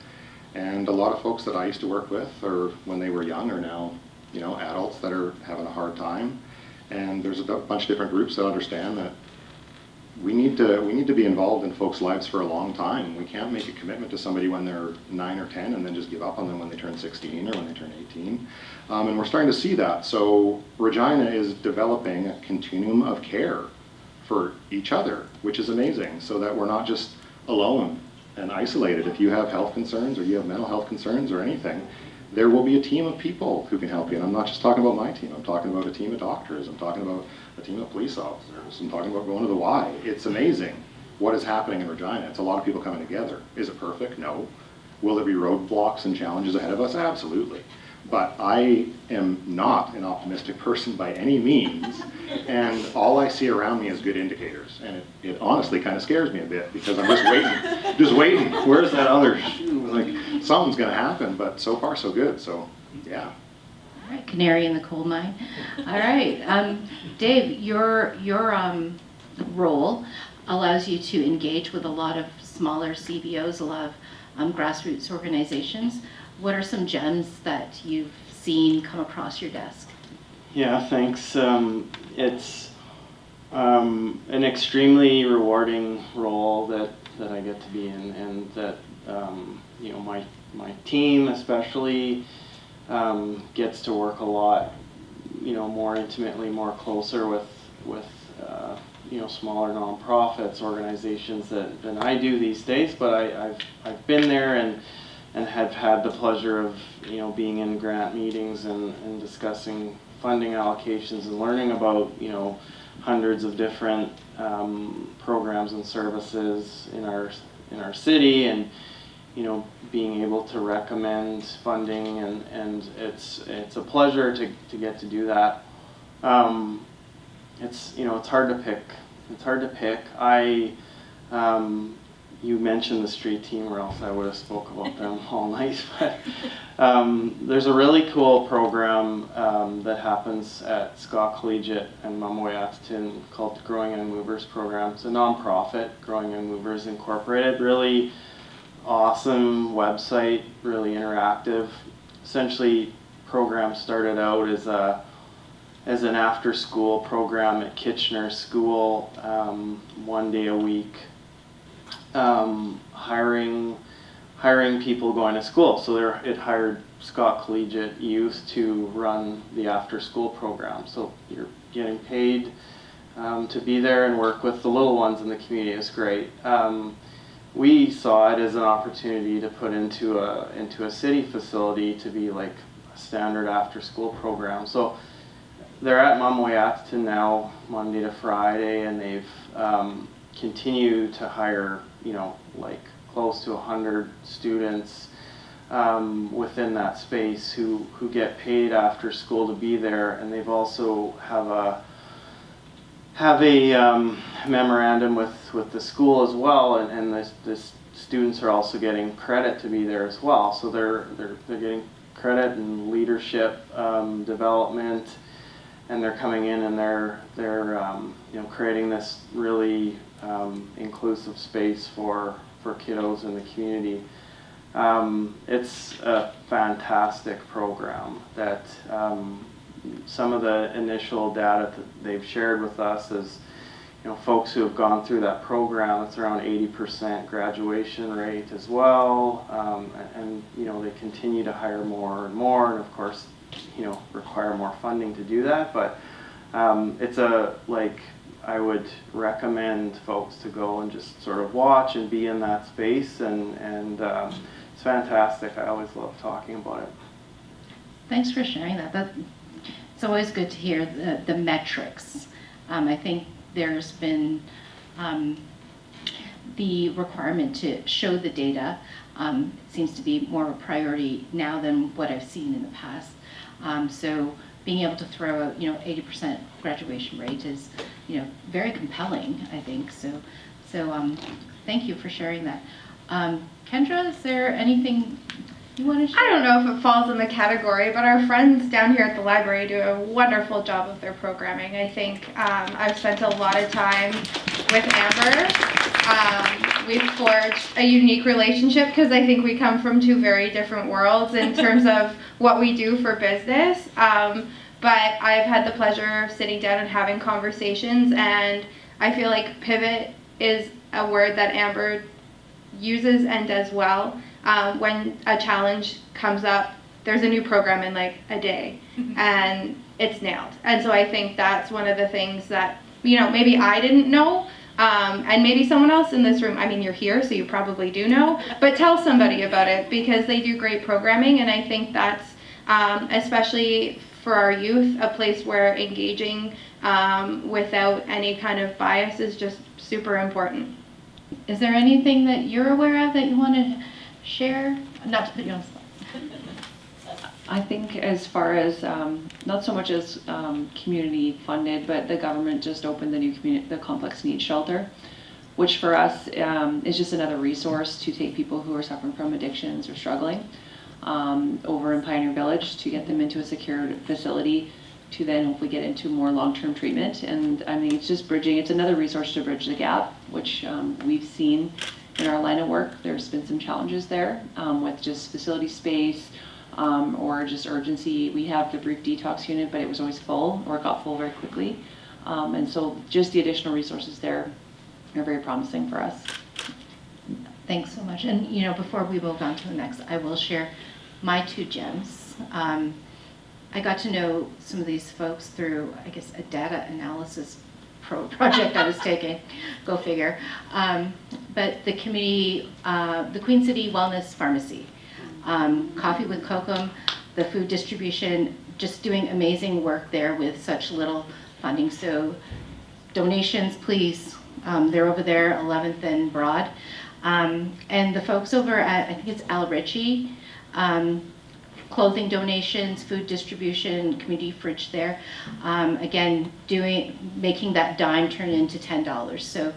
And a lot of folks that I used to work with, or when they were young, are now adults that are having a hard time. And there's a bunch of different groups that understand that we need to be involved in folks' lives for a long time. We can't make a commitment to somebody when they're 9 or 10 and then just give up on them when they turn 16 or when they turn 18. And we're starting to see that. So Regina is developing a continuum of care for each other, which is amazing, so that we're not just alone and isolated. If you have health concerns or you have mental health concerns or anything, there will be a team of people who can help you. And I'm not just talking about my team. I'm talking about a team of doctors. I'm talking about a team of police officers. I'm talking about going to the Y. It's amazing what is happening in Regina. It's a lot of people coming together. Is it perfect? No. Will there be roadblocks and challenges ahead of us? Absolutely. But I am not an optimistic person by any means, and all I see around me is good indicators. And it honestly kind of scares me a bit, because I'm just waiting. Where's that other shoe? Like, something's going to happen, but so far so good. So, yeah. All right, canary in the coal mine. All right, Dave, your role allows you to engage with a lot of smaller CBOs, a lot of grassroots organizations. What are some gems that you've seen come across your desk? Yeah, thanks. It's an extremely rewarding role that I get to be in, and that my team especially gets to work a lot, more intimately, more closer with smaller nonprofits, organizations than I do these days. But I've been there and have had the pleasure of being in grant meetings and discussing funding allocations and learning about hundreds of different programs and services in our city, and being able to recommend funding, and it's a pleasure to get to do that. It's hard to pick. You mentioned the street team, or else I would have spoke about them all night. But there's a really cool program that happens at Scott Collegiate and Mumway-Atherton called the Growing Young Movers program. It's a nonprofit, Growing Young Movers Incorporated. Really awesome website, really interactive. Essentially, program started out as an after-school program at Kitchener School, 1 day a week. Hiring people going to school. So it hired Scott Collegiate youth to run the after-school program. So you're getting paid to be there and work with the little ones in the community. It's great. We saw it as an opportunity to put into a city facility to be like a standard after-school program. So they're at Mumway-Atherton now, Monday to Friday, and they've continue to hire, like close to 100 students within that space who get paid after school to be there, and they've also have a memorandum with the school as well, and the students are also getting credit to be there as well. So they're getting credit and leadership development, and they're coming in and they're creating this really inclusive space for kiddos in the community. It's a fantastic program that some of the initial data that they've shared with us is, folks who have gone through that program, it's around 80% graduation rate as well, and they continue to hire more and more, and of course, require more funding to do that. But it's I would recommend folks to go and just sort of watch and be in that space, and it's fantastic. I always love talking about it. Thanks for sharing that. It's always good to hear the metrics. I think there's been the requirement to show the data. It seems to be more of a priority now than what I've seen in the past. So being able to throw out, 80% graduation rate is, very compelling, I think. So thank you for sharing that. Kendra, is there anything you want to share? I don't know if it falls in the category, but our friends down here at the library do a wonderful job of their programming. I think I've spent a lot of time with Amber. We've forged a unique relationship because I think we come from two very different worlds in terms of what we do for business. But I've had the pleasure of sitting down and having conversations, and I feel like pivot is a word that Amber uses and does well. When a challenge comes up, there's a new program in like a day, and it's nailed. And so I think that's one of the things that, maybe I didn't know, And maybe someone else in this room, I mean, you're here, so you probably do know, but tell somebody about it because they do great programming, and I think that's, especially for our youth, a place where engaging without any kind of bias is just super important. Is there anything that you're aware of that you want to share? Not to put you on the spot. I think as far as, not so much as community funded, but the government just opened the complex needs shelter, which for us is just another resource to take people who are suffering from addictions or struggling over in Pioneer Village to get them into a secure facility to then hopefully get into more long-term treatment. And I mean, it's just bridging, it's another resource to bridge the gap, which we've seen in our line of work. There's been some challenges there with just facility space, or just urgency. We have the brief detox unit, but it was always full or it got full very quickly. And so just the additional resources there are very promising for us. Thanks so much. And you know, before we move on to the next, I will share my 2 gems. I got to know some of these folks through, I guess, a data analysis project I was taking, go figure. But the community, the Queen City Wellness Pharmacy, Coffee with Kokum, the food distribution, just doing amazing work there with such little funding. So donations, please. They're over there, 11th and Broad. And the folks over at, I think it's Al Ritchie, clothing donations, food distribution, community fridge there. Again, making that dime turn into $10. So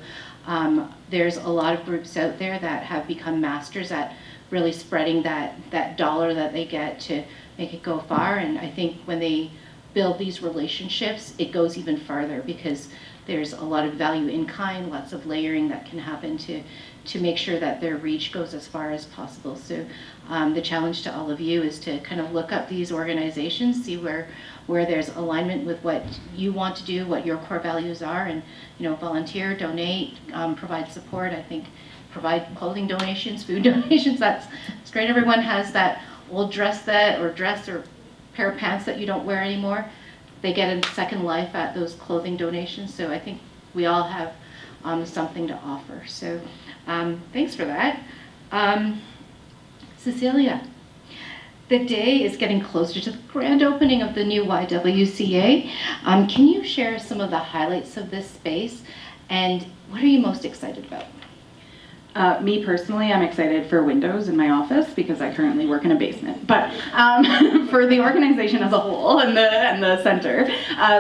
there's a lot of groups out there that have become masters at really spreading that dollar that they get to make it go far. And I think when they build these relationships, it goes even farther because there's a lot of value in kind, lots of layering that can happen to make sure that their reach goes as far as possible. So the challenge to all of you is to kind of look up these organizations, see where there's alignment with what you want to do, what your core values are, and volunteer, donate, provide support. I think provide clothing donations, food donations. That's great. Everyone has that old dress or pair of pants that you don't wear anymore. They get a second life at those clothing donations. So I think we all have something to offer. So thanks for that. Cecilia, the day is getting closer to the grand opening of the new YWCA. Can you share some of the highlights of this space and what are you most excited about? Me personally, I'm excited for windows in my office because I currently work in a basement. But for the organization as a whole and the center,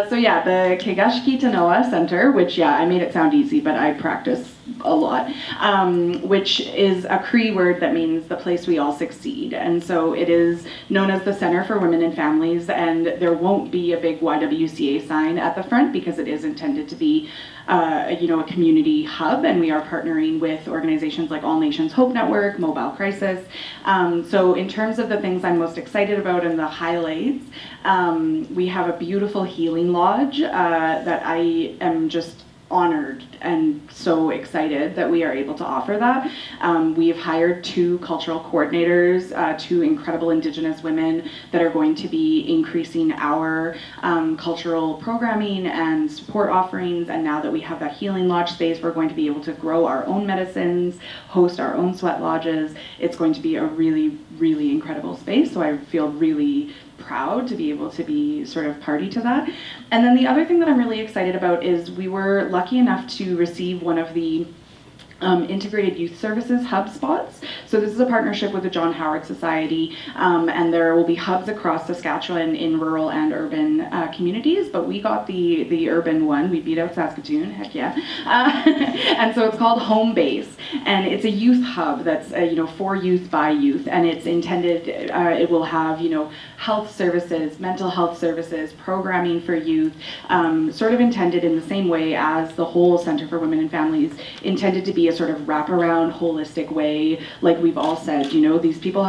so yeah, the Kegashki Tanoa Center, which I made it sound easy, but I practice a lot, which is a Cree word that means the place we all succeed. And so it is known as the Center for Women and Families, and there won't be a big YWCA sign at the front because it is intended to be a community hub, and we are partnering with organizations like All Nations Hope Network, Mobile Crisis. So in terms of the things I'm most excited about and the highlights, we have a beautiful healing lodge that I am just honored and so excited that we are able to offer that. We've hired 2 cultural coordinators, 2 incredible Indigenous women that are going to be increasing our cultural programming and support offerings. And now that we have that healing lodge space, we're going to be able to grow our own medicines, host our own sweat lodges. It's going to be a really, really incredible space. So I feel really proud to be able to be sort of party to that. And then the other thing that I'm really excited about is we were lucky enough to receive one of the integrated youth services hub spots. So this is a partnership with the John Howard Society, and there will be hubs across Saskatchewan in rural and urban communities, but we got the urban one. We beat out Saskatoon, heck yeah. And so it's called Home Base, and it's a youth hub that's for youth by youth, and it's intended, it will have health services, mental health services, programming for youth, sort of intended in the same way as the whole Center for Women and Families intended to be be a sort of wraparound, holistic way, like we've all said, you know, these people,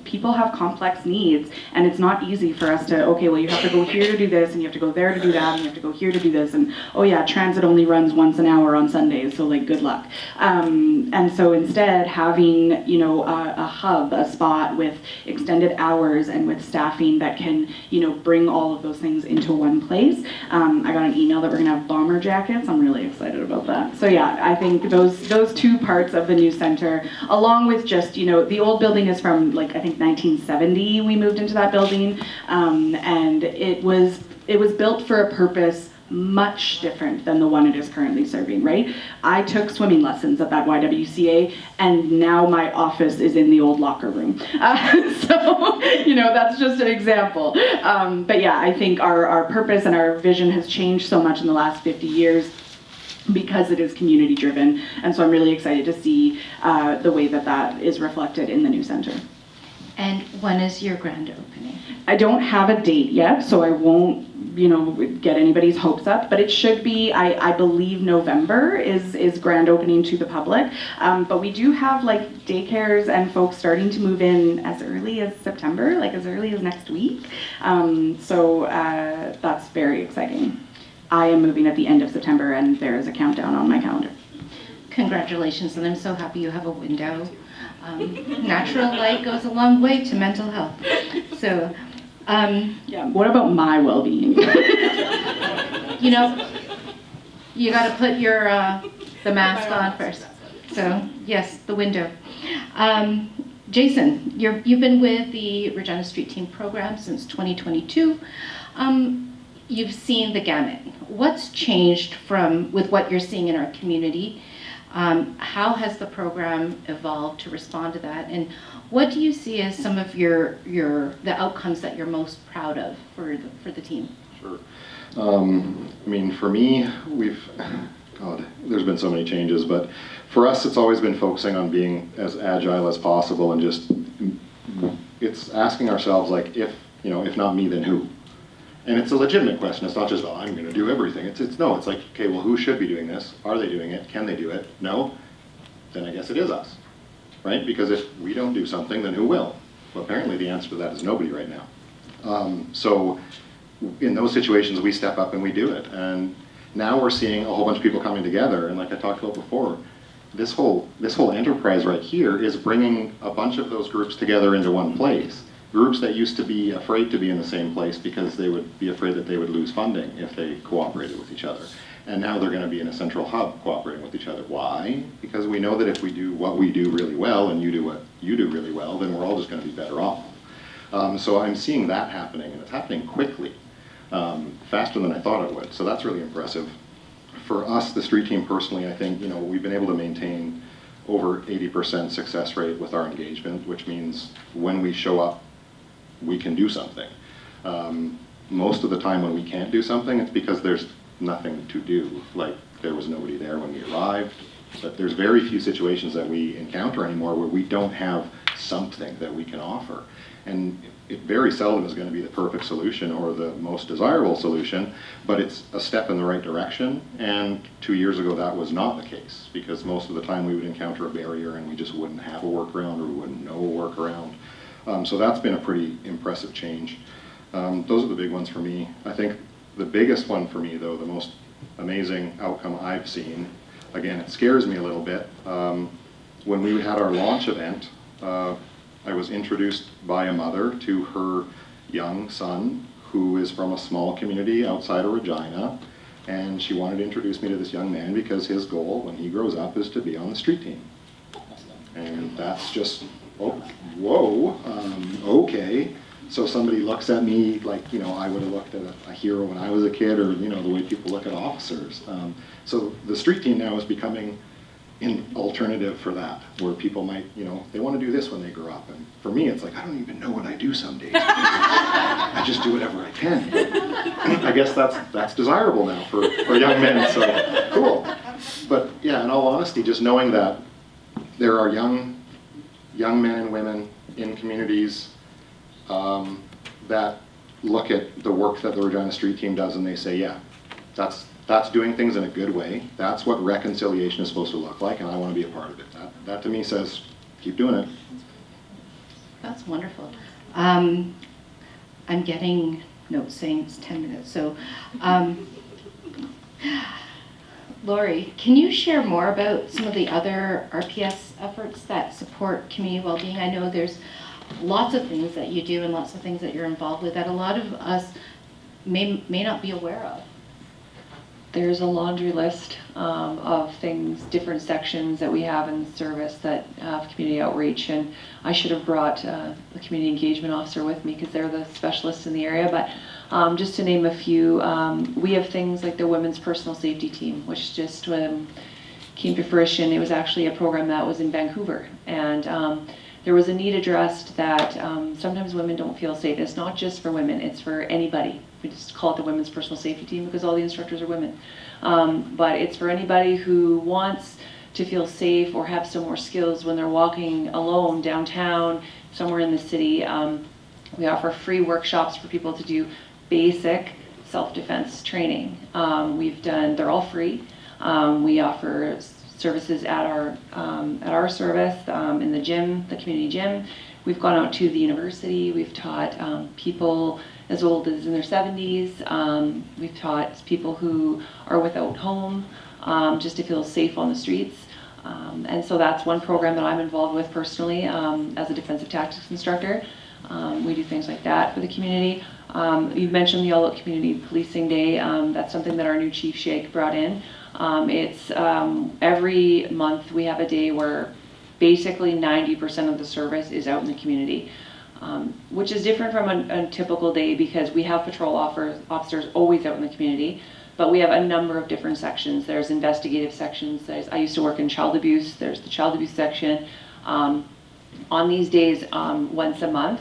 people have complex needs, and it's not easy for us to, okay, well, you have to go here to do this, and you have to go there to do that, and you have to go here to do this, and oh yeah, transit only runs once an hour on Sundays, so like, good luck. And so instead, having, you know, a hub, a spot with extended hours and with staffing that can, you know, bring all of those things into one place. I got an email that we're gonna have bomber jackets. I'm really excited about that. So yeah, I think those two parts of the new center, along with just, you know, the old building is from like, I think 1970 we moved into that building, and it was built for a purpose much different than the one it is currently serving, right? I took swimming lessons at that YWCA, and now my office is in the old locker room. So, you know, that's just an example. But yeah, I think our purpose and our vision has changed so much in the last 50 years because it is community driven. And so I'm really excited to see the way that is reflected in the new center. And when is your grand opening? I don't have a date yet, so I won't, you know, get anybody's hopes up, but it should be, I believe November is grand opening to the public. But we do have like daycares and folks starting to move in as early as September, like as early as next week. So that's very exciting. I am moving at the end of September, and there is a countdown on my calendar. Congratulations, and I'm so happy you have a window. Natural light goes a long way to mental health. So, yeah. What about my well-being? You know, you got to put your the mask on first. So yes, the window. Jason, you've been with the Regina Street Team program since 2022. You've seen the gamut. What's changed with what you're seeing in our community? How has the program evolved to respond to that? And what do you see as some of the outcomes that you're most proud of for the team? Sure. I mean, for me, there's been so many changes, but for us, it's always been focusing on being as agile as possible, and just, it's asking ourselves, like, if not me, then who? And it's a legitimate question. It's not just, oh, I'm going to do everything. It's like, okay, well, who should be doing this? Are they doing it? Can they do it? No? Then I guess it is us, right? Because if we don't do something, then who will? Well, apparently the answer to that is nobody right now. So in those situations, we step up and we do it. And now we're seeing a whole bunch of people coming together. And like I talked about before, this whole enterprise right here is bringing a bunch of those groups together into one place. Groups that used to be afraid to be in the same place because they would be afraid that they would lose funding if they cooperated with each other. And now they're going to be in a central hub cooperating with each other. Why? Because we know that if we do what we do really well and you do what you do really well, then we're all just going to be better off. So I'm seeing that happening, and it's happening quickly, faster than I thought it would. So that's really impressive. For us, the street team personally, I think, we've been able to maintain over 80% success rate with our engagement, which means when we show up, we can do something. Most of the time when we can't do something, it's because there's nothing to do. Like, there was nobody there when we arrived. But there's very few situations that we encounter anymore where we don't have something that we can offer. And it very seldom is going to be the perfect solution or the most desirable solution, but it's a step in the right direction. And 2 years ago, that was not the case, because most of the time we would encounter a barrier and we just wouldn't have a workaround, or we wouldn't know a workaround. So that's been a pretty impressive change. Those are the big ones for me. I think the biggest one for me, though, the most amazing outcome I've seen, again, it scares me a little bit. When we had our launch event, I was introduced by a mother to her young son, who is from a small community outside of Regina, and she wanted to introduce me to this young man because his goal when he grows up is to be on the street team. And that's just, oh, whoa, okay. So somebody looks at me like, I would have looked at a hero when I was a kid, or, the way people look at officers. So the street team now is becoming an alternative for that, where people might, they want to do this when they grow up. And for me, it's like, I don't even know what I do some days. I just do whatever I can. I guess that's desirable now for young men, so cool. But yeah, in all honesty, just knowing that there are young men and women in communities that look at the work that the Regina Street Team does and they say, yeah, that's That's doing things in a good way. That's what reconciliation is supposed to look like, and I want to be a part of it. That to me says, keep doing it. That's wonderful. I'm getting notes saying it's 10 minutes. So, Laurie, can you share more about some of the other RPS efforts that support community well-being? I know there's lots of things that you do and lots of things that you're involved with that a lot of us may not be aware of. There's a laundry list of things, different sections that we have in service that have community outreach, and I should have brought the community engagement officer with me because they're the specialists in the area, but just to name a few, we have things like the Women's Personal Safety Team, which just came to fruition. It was actually a program that was in Vancouver, and there was a need addressed that sometimes women don't feel safe. It's not just for women, it's for anybody. We just call it the Women's Personal Safety Team because all the instructors are women. But it's for anybody who wants to feel safe or have some more skills when they're walking alone downtown, somewhere in the city. We offer free workshops for people to do basic self-defense training. They're all free. We offer services at our service in the gym, the community gym. We've gone out to the university. We've taught people as old as in their 70s. We've taught people who are without home just to feel safe on the streets. And so that's one program that I'm involved with personally as a defensive tactics instructor. We do things like that for the community. You mentioned the All Out Community Policing Day. That's something that our new Chief Shake brought in. It's every month we have a day where basically 90% of the service is out in the community, which is different from a typical day because we have patrol officers always out in the community, but we have a number of different sections. There's investigative sections. I used to work in child abuse. There's the child abuse section. On these days, once a month,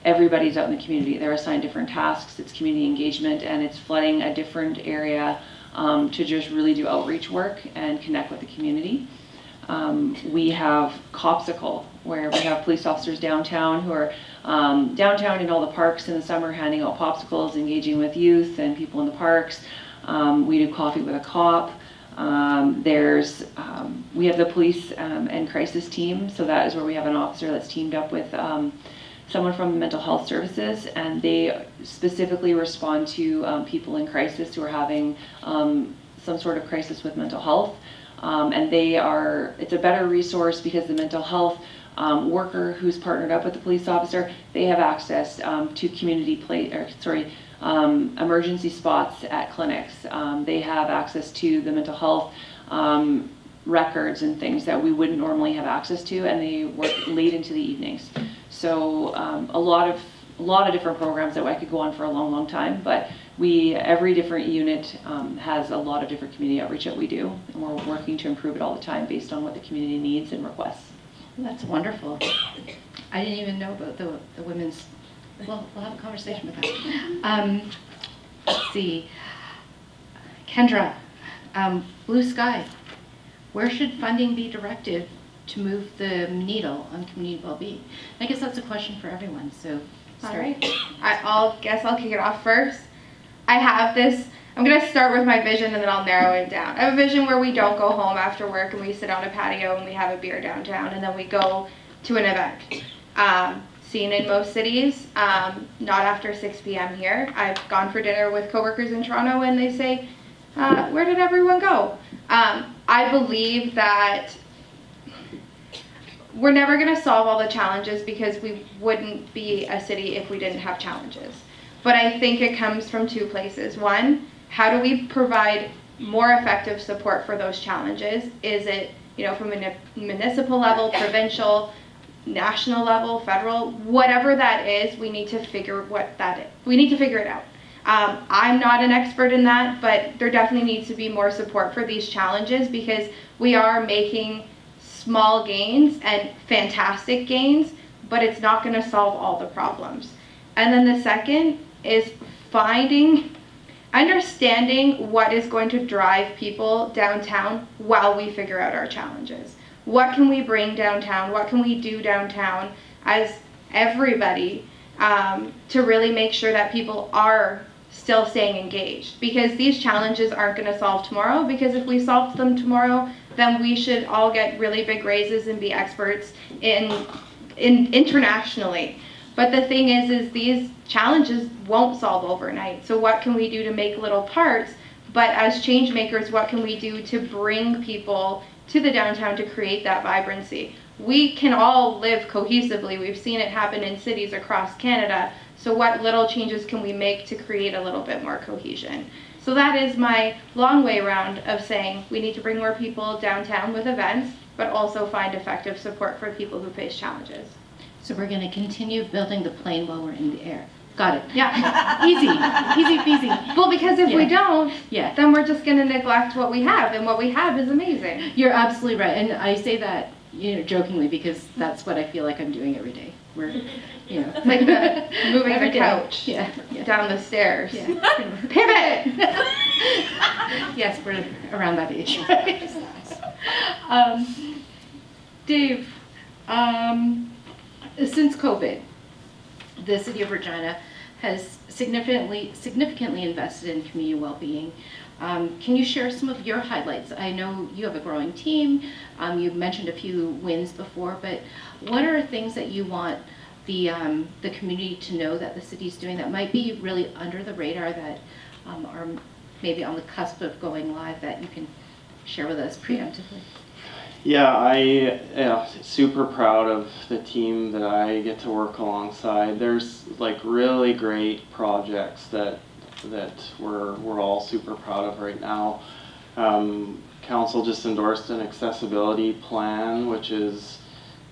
everybody's out in the community. They're assigned different tasks. It's community engagement, and it's flooding a different area to just really do outreach work and connect with the community. We have Copsicle, where we have police officers downtown who are downtown in all the parks in the summer handing out popsicles, engaging with youth and people in the parks. We do Coffee with a Cop. We have the police and crisis team, so that is where we have an officer that's teamed up with someone from mental health services, and they specifically respond to people in crisis who are having some sort of crisis with mental health. And it's a better resource because the mental health worker who's partnered up with the police officer, they have access to emergency spots at clinics. They have access to the mental health records and things that we wouldn't normally have access to, and they work late into the evenings. So a lot of different programs that I could go on for a long, long time, but every different unit has a lot of different community outreach that we do, and we're working to improve it all the time based on what the community needs and requests. That's wonderful. I didn't even know about the women's. Well, we'll have a conversation with them. Let's see. Kendra, Blue Sky, where should funding be directed to move the needle on community well-being? I guess that's a question for everyone, so start. All right. I'll kick it off first. I have this, I'm going to start with my vision and then I'll narrow it down. I have a vision where we don't go home after work and we sit on a patio and we have a beer downtown and then we go to an event. Seen in most cities, not after 6 p.m. here. I've gone for dinner with coworkers in Toronto and they say, where did everyone go? I believe that we're never going to solve all the challenges because we wouldn't be a city if we didn't have challenges. But I think it comes from two places. One, how do we provide more effective support for those challenges? Is it, from a municipal level, provincial, national level, federal, whatever that is, we need to figure what that is. We need to figure it out. I'm not an expert in that, but there definitely needs to be more support for these challenges because we are making small gains and fantastic gains, but it's not going to solve all the problems. And then the second is understanding what is going to drive people downtown while we figure out our challenges. What can we bring downtown? What can we do downtown as everybody to really make sure that people are still staying engaged, because these challenges aren't going to solve tomorrow, because if we solved them tomorrow, then we should all get really big raises and be experts in internationally. But the thing is these challenges won't solve overnight. So what can we do to make little parts? But as change makers, what can we do to bring people to the downtown to create that vibrancy? We can all live cohesively. We've seen it happen in cities across Canada. So what little changes can we make to create a little bit more cohesion? So that is my long way around of saying we need to bring more people downtown with events, but also find effective support for people who face challenges. So we're going to continue building the plane while we're in the air. Got it. Yeah. Easy peasy. Well, because if we don't, Yeah. then we're just going to neglect what we have, and what we have is amazing. You're absolutely right. And I say that, jokingly, because that's what I feel like I'm doing every day. We're, It's like the moving Every the day. couch Yeah. down the stairs. Yeah. Pivot! Yes, we're around that age. Dave, since COVID, the City of Regina has significantly invested in community well-being. Can you share some of your highlights? I know you have a growing team. You mentioned a few wins before, but what are things that you want the community to know that the city's doing that might be really under the radar, that are maybe on the cusp of going live, that you can share with us preemptively? Yeah, I super proud of the team that I get to work alongside. There's like really great projects that we're all super proud of right now. Council just endorsed an accessibility plan, which is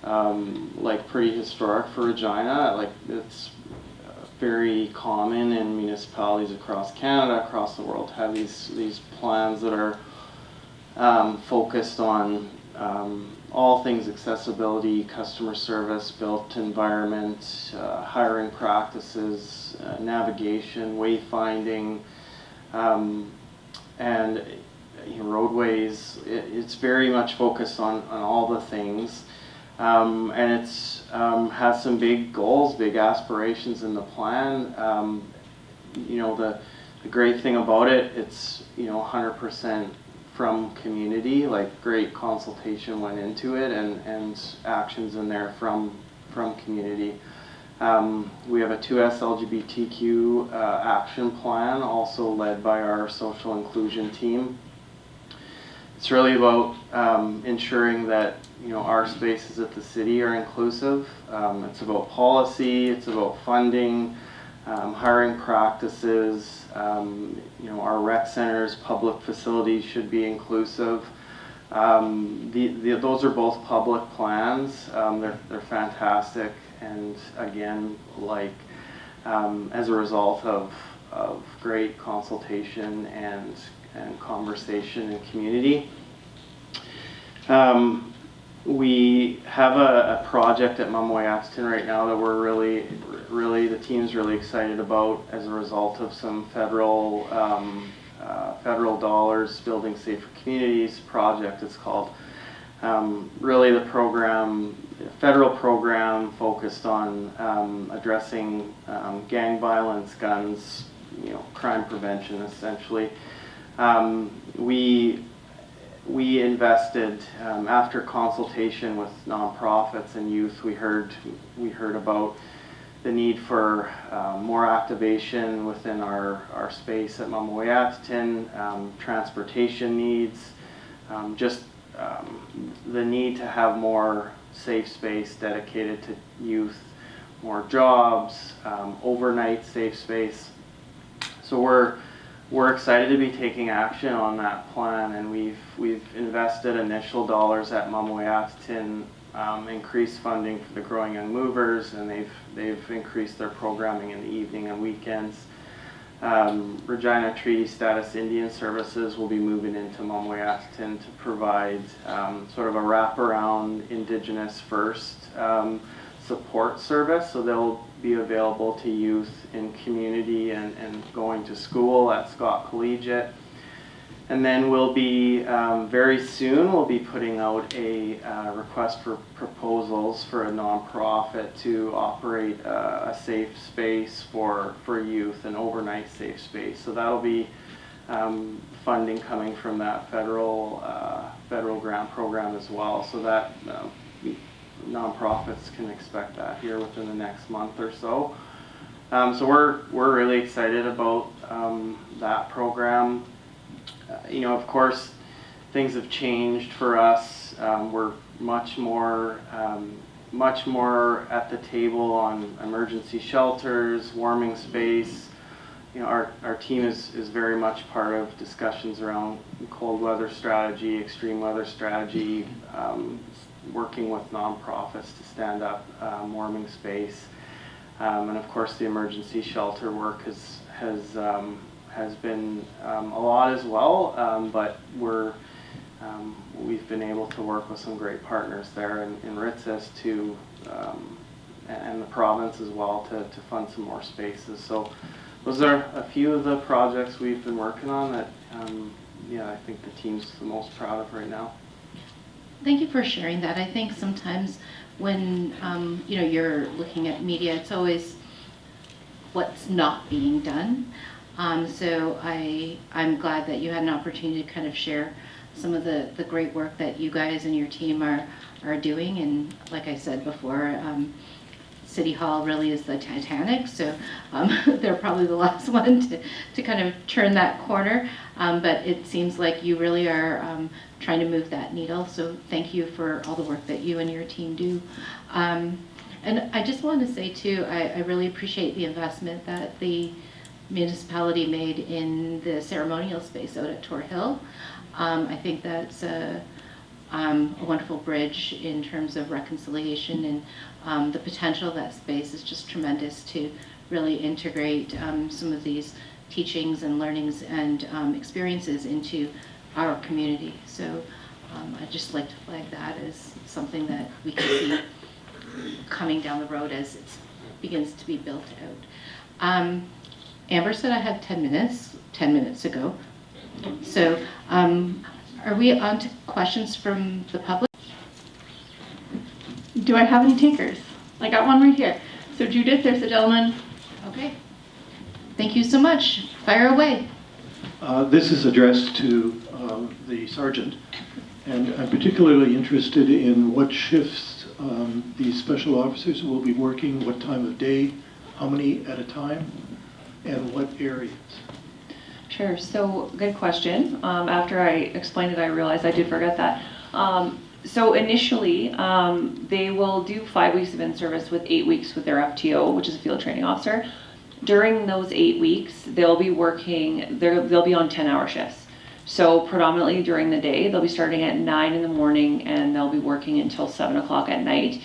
like pretty historic for Regina. Like, it's very common in municipalities across Canada, across the world, to have these plans that are focused on all things accessibility, customer service, built environment, hiring practices, navigation, wayfinding, and roadways. It's very much focused on all the things, and it's has some big goals, big aspirations in the plan. The great thing about it, it's 100% from community, like great consultation went into it, and actions in there from community. We have a 2S LGBTQ action plan, also led by our social inclusion team. It's really about ensuring that our spaces at the city are inclusive. It's about policy, it's about funding, hiring practices. Our rec centers, public facilities should be inclusive. Those are both public plans. They're fantastic, and again, like as a result of great consultation and conversation in community. We have a project at Mumway-Axton right now that we're really the team's really excited about as a result of some federal dollars. Building Safer Communities project, it's called. Really the federal program focused on addressing gang violence, guns, crime prevention essentially. We invested, after consultation with nonprofits and youth, we heard about the need for more activation within our space at Mumway-Axton, transportation needs, just the need to have more safe space dedicated to youth, more jobs, overnight safe space. So we're excited to be taking action on that plan, and we've invested initial dollars at Mumway-Axton, increased funding for the Growing Young Movers, and they've increased their programming in the evening and weekends. Regina Treaty Status Indian Services will be moving into Mumway-Axton to provide sort of a wraparound Indigenous first support service, so they'll be available to youth in community and going to school at Scott Collegiate. And then we'll be, very soon, we'll be putting out a request for proposals for a nonprofit to operate a safe space for youth, an overnight safe space. So that'll be funding coming from that federal grant program as well. So that nonprofits can expect that here within the next month or so. So we're really excited about that program. Of course, things have changed for us. We're much more at the table on emergency shelters, warming space. Our team is very much part of discussions around cold weather strategy, extreme weather strategy, working with nonprofits to stand up warming space. And of course, the emergency shelter work has been a lot as well, but we've been able to work with some great partners there in Ritzis and the province as well to fund some more spaces. So those are a few of the projects we've been working on that I think the team's the most proud of right now. Thank you for sharing that. I think sometimes when you're looking at media, it's always what's not being done. So I'm glad that you had an opportunity to kind of share some of the great work that you guys and your team are doing. And like I said before, City Hall really is the Titanic, so they're probably the last one to kind of turn that corner. But it seems like you really are trying to move that needle. So thank you for all the work that you and your team do. And I just want to say too, I really appreciate the investment that the municipality made in the ceremonial space out at Tor Hill. I think that's a wonderful bridge in terms of reconciliation, and the potential of that space is just tremendous to really integrate some of these teachings and learnings and experiences into our community. So I'd just like to flag that as something that we can see coming down the road as it begins to be built out. Amber said I had 10 minutes ago. So are we on to questions from the public? Do I have any takers? I got one right here. So Judith, there's a gentleman. Okay. Thank you so much. Fire away. This is addressed to the sergeant, and I'm particularly interested in what shifts these special officers will be working, what time of day, how many at a time, and what areas. Sure, so good question. After I explained it, I realized I did forget that. So initially, they will do 5 weeks of in-service with 8 weeks with their FTO, which is a field training officer. During those 8 weeks, they'll be working, they'll be on 10-hour shifts. So predominantly during the day, they'll be starting at 9 in the morning and they'll be working until 7 o'clock at night.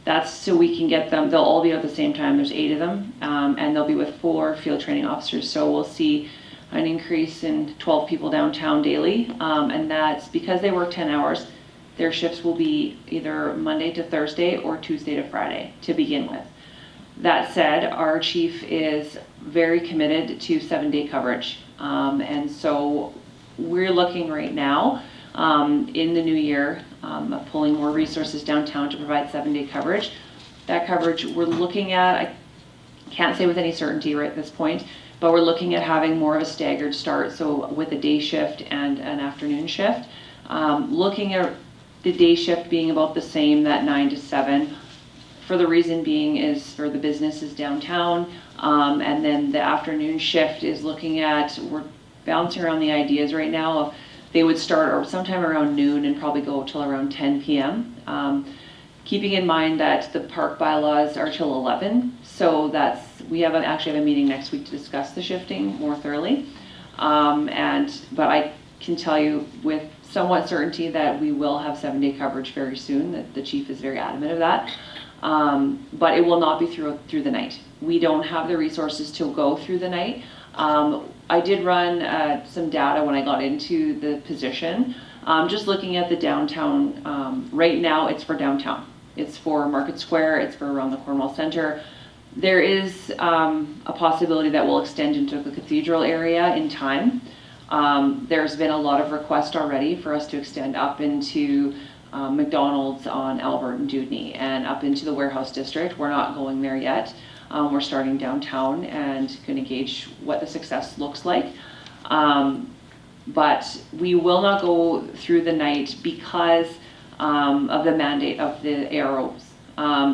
That's so we can get them, they'll all be at the same time, there's 8 of them, and they'll be with 4 field training officers. So we'll see an increase in 12 people downtown daily, and that's because they work 10 hours. Their shifts will be either Monday to Thursday or Tuesday to Friday to begin with. That said, our chief is very committed to 7-day coverage, and so we're looking right now in the new year of pulling more resources downtown to provide 7-day coverage. That coverage we're looking at, I can't say with any certainty right at this point, but we're looking at having more of a staggered start, so with a day shift and an afternoon shift. Looking at the day shift being about the same, that 9 to 7, for the reason being is for the businesses downtown, and then the afternoon shift is looking at, we're bouncing around the ideas right now of they would start or sometime around noon and probably go till around 10 p.m. Keeping in mind that the park bylaws are till 11, so we actually have a meeting next week to discuss the shifting more thoroughly. But I can tell you with somewhat certainty that we will have 7-day coverage very soon. That the chief is very adamant of that. But it will not be through the night. We don't have the resources to go through the night. I did run some data when I got into the position. Just looking at the downtown, right now it's for downtown. It's for Market Square, it's for around the Cornwall Center. There is a possibility that will extend into the cathedral area in time. There's been a lot of requests already for us to extend up into McDonald's on Albert and Dewdney and up into the warehouse district. We're not going there yet. We're starting downtown and going to gauge what the success looks like. But we will not go through the night because of the mandate of the AROs.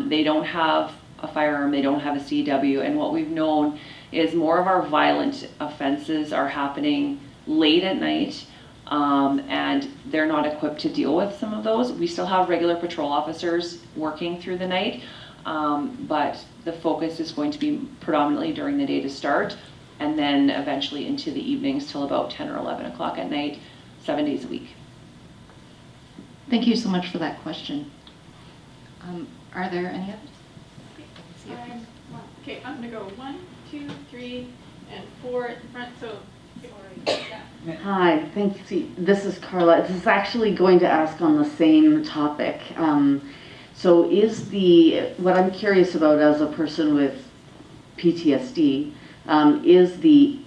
They don't have a firearm, they don't have a CW, and what we've known is more of our violent offenses are happening late at night, and they're not equipped to deal with some of those. We still have regular patrol officers working through the night, but the focus is going to be predominantly during the day to start, and then eventually into the evenings till about 10 or 11 o'clock at night, 7 days a week. Thank you so much for that question. Are there any others? Okay, I'm gonna go 1, 2, 3, and 4 at the front, so. Yeah. Hi, thank you. This is Carla. This is actually going to ask on the same topic. So what I'm curious about as a person with PTSD, is the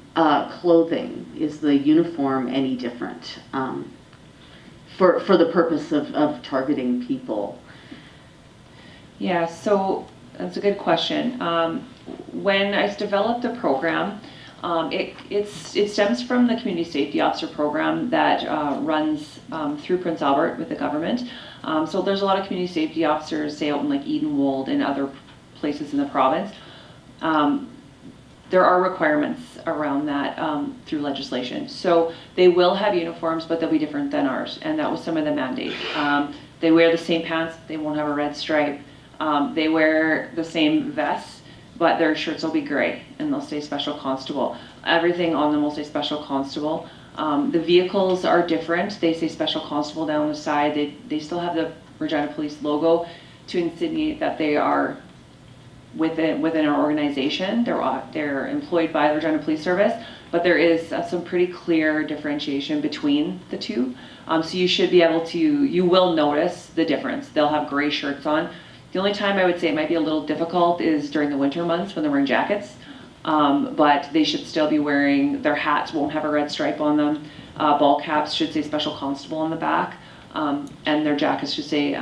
clothing, is the uniform any different for the purpose of targeting people? Yeah, so that's a good question. When I developed the program, it stems from the community safety officer program that runs through Prince Albert with the government. So there's a lot of community safety officers, say out in like Edenwold and other places in the province. There are requirements around that through legislation. So they will have uniforms, but they'll be different than ours, and that was some of the mandate. They wear the same pants, they won't have a red stripe. They wear the same vests, but their shirts will be gray, and they'll say Special Constable. Everything on them will say Special Constable. The vehicles are different. They say Special Constable down the side. They still have the Regina Police logo to insinuate that they are within our organization. They're employed by the Regina Police Service, but there is some pretty clear differentiation between the two. So you should be able to, you will notice the difference. They'll have gray shirts on. The only time I would say it might be a little difficult is during the winter months when they're wearing jackets, but they should still be wearing, their hats won't have a red stripe on them. Ball caps should say Special Constable on the back, and their jackets should say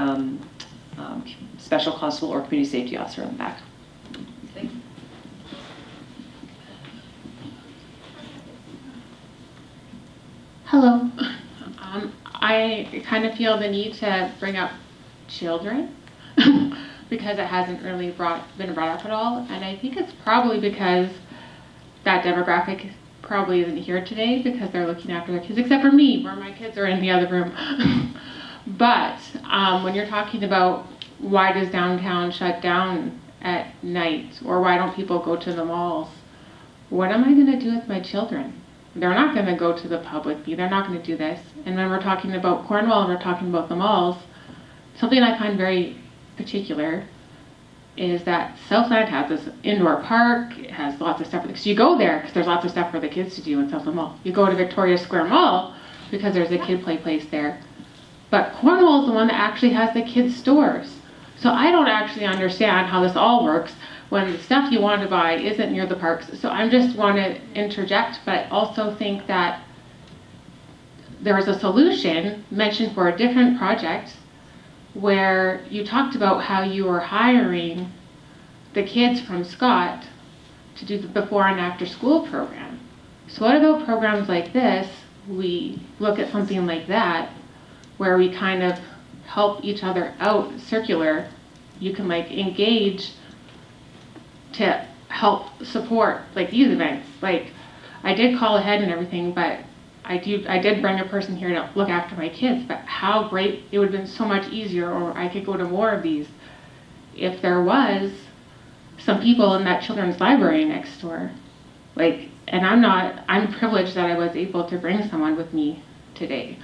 Special Constable or Community Safety Officer on the back. Hello. I kind of feel the need to bring up children because it hasn't really been brought up at all, and I think it's probably because that demographic probably isn't here today because they're looking after their kids, except for me, where my kids are in the other room. But when you're talking about why does downtown shut down at night, or why don't people go to the malls, what am I going to do with my children? They're not going to go to the public. They're not going to do this. And when we're talking about Cornwall and we're talking about the malls, something I find very particular is that Southland has this indoor park. It has lots of stuff for the kids. You go there because there's lots of stuff for the kids to do in Southland Mall. You go to Victoria Square Mall because there's a kid play place there. But Cornwall is the one that actually has the kids' stores. So I don't actually understand how this all works when the stuff you want to buy isn't near the parks. So I just want to interject, but also think that there was a solution mentioned for a different project where you talked about how you were hiring the kids from Scott to do the before and after school program. So what about programs like this? We look at something like that where we kind of help each other out, circular. You can like engage to help support like these events. Like I did call ahead and everything, but I did bring a person here to look after my kids, but how great, it would have been so much easier, or I could go to more of these if there was some people in that children's library next door. Like, and I'm privileged that I was able to bring someone with me today.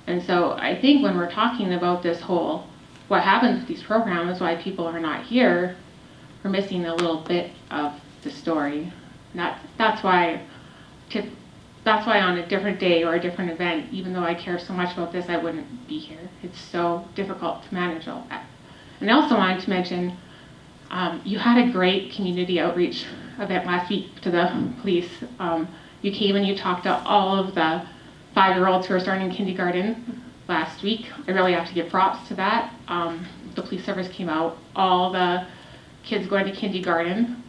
And so I think when we're talking about this whole, what happens with these programs, why people are not here, we're missing a little bit of the story. That's why on a different day or a different event, even though I care so much about this, I wouldn't be here. It's so difficult to manage all that. And I also wanted to mention, you had a great community outreach event last week to the police. You you came and you talked to all of the 5-year-olds who are starting kindergarten last week. I really have to give props to that. The police service came out, all the kids going to kindergarten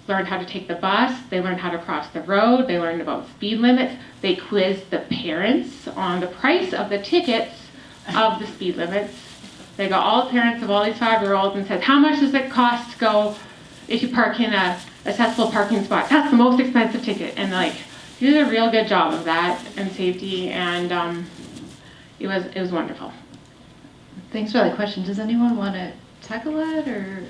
learned how to take the bus, they learned how to cross the road, they learned about speed limits, they quizzed the parents on the price of the tickets of the speed limits. They got all the parents of all these 5-year-olds and said, how much does it cost to go if you park in a accessible parking spot? That's the most expensive ticket. And like, you did a real good job of that and safety, and it was wonderful. Thanks for that question. Does anyone want to tackle it, or?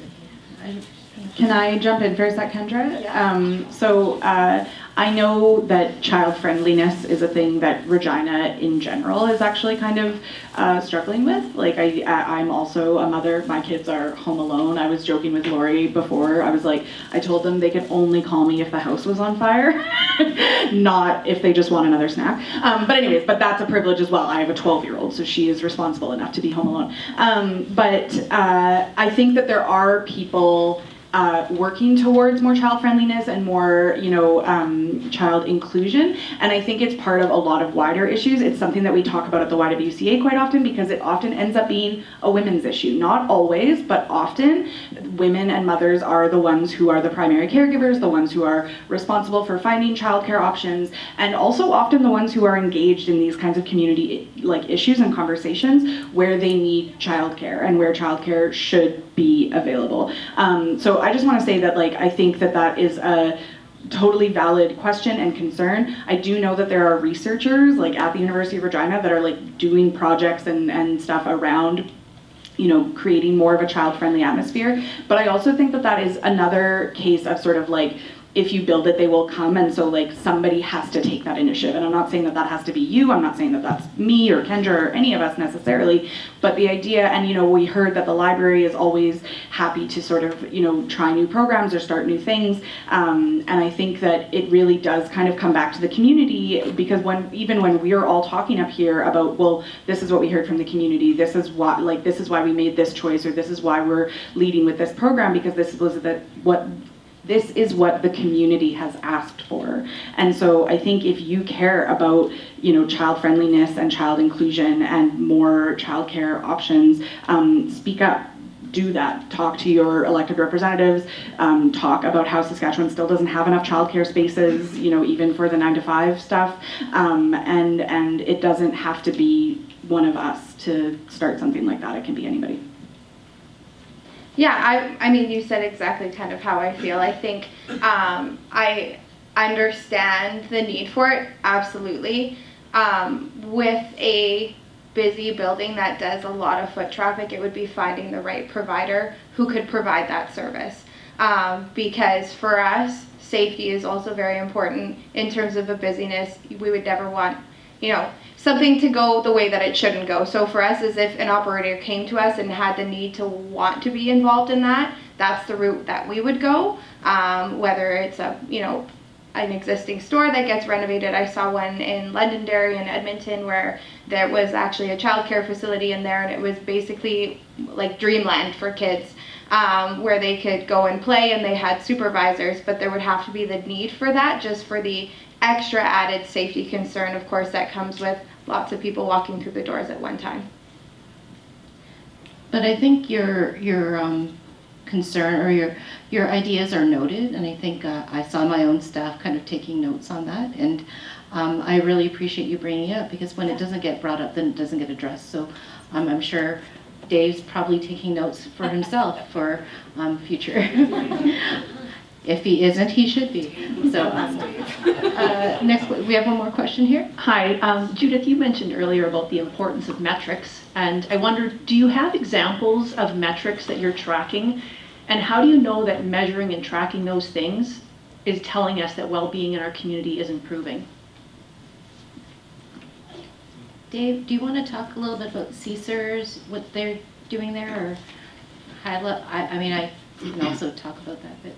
Can I jump in for a sec, Kendra? Yeah. I know that child friendliness is a thing that Regina in general is actually kind of struggling with. Like I'm also a mother. My kids are home alone. I was joking with Laurie before. I was like, I told them they could only call me if the house was on fire, not if they just want another snack. But that's a privilege as well. I have a 12-year-old, so she is responsible enough to be home alone. I think that there are people working towards more child friendliness and more, child inclusion. And I think it's part of a lot of wider issues. It's something that we talk about at the YWCA quite often because it often ends up being a women's issue. Not always, but often women and mothers are the ones who are the primary caregivers, the ones who are responsible for finding childcare options, and also often the ones who are engaged in these kinds of community issues and conversations where they need childcare and where childcare should be available. So I just want to say that I think that is a totally valid question and concern. I do know that there are researchers at the University of Regina that are doing projects and stuff around creating more of a child-friendly atmosphere. But I also think that is another case of sort of if you build it, they will come. And so somebody has to take that initiative. And I'm not saying that has to be you. I'm not saying that that's me or Kendra or any of us necessarily. But the idea, and we heard that the library is always happy to sort of, try new programs or start new things. And I think that it really does kind of come back to the community, because even when we're all talking up here about, well, this is what we heard from the community, this is why we made this choice, or this is why we're leading with this program, because this is what the community has asked for. And so I think if you care about, child friendliness and child inclusion and more childcare options, speak up, do that. Talk to your elected representatives, talk about how Saskatchewan still doesn't have enough childcare spaces, even for the 9-to-5 stuff. And it doesn't have to be one of us to start something like that. It can be anybody. Yeah, I mean, you said exactly kind of how I feel. I think I understand the need for it, absolutely. With a busy building that does a lot of foot traffic, it would be finding the right provider who could provide that service. Because for us, safety is also very important in terms of the busyness. We would never want, something to go the way that it shouldn't go. So for us, as if an operator came to us and had the need to want to be involved in that, that's the route that we would go. Whether it's an existing store that gets renovated. I saw one in Londonderry and Edmonton where there was actually a childcare facility in there, and it was basically like dreamland for kids, where they could go and play, and they had supervisors, but there would have to be the need for that, just for the extra added safety concern, of course, that comes with lots of people walking through the doors at one time. But I think your concern or your ideas are noted, and I think I saw my own staff kind of taking notes on that, and I really appreciate you bringing it up, because when it doesn't get brought up, then it doesn't get addressed. So I'm sure Dave's probably taking notes for himself for future. If he isn't, he should be. So next, we have one more question here. Hi, Judith, you mentioned earlier about the importance of metrics, and I wondered, do you have examples of metrics that you're tracking, and how do you know that measuring and tracking those things is telling us that well-being in our community is improving? Dave, do you want to talk a little bit about CSERS, what they're doing there, or highlight? I mean, I can also talk about that, but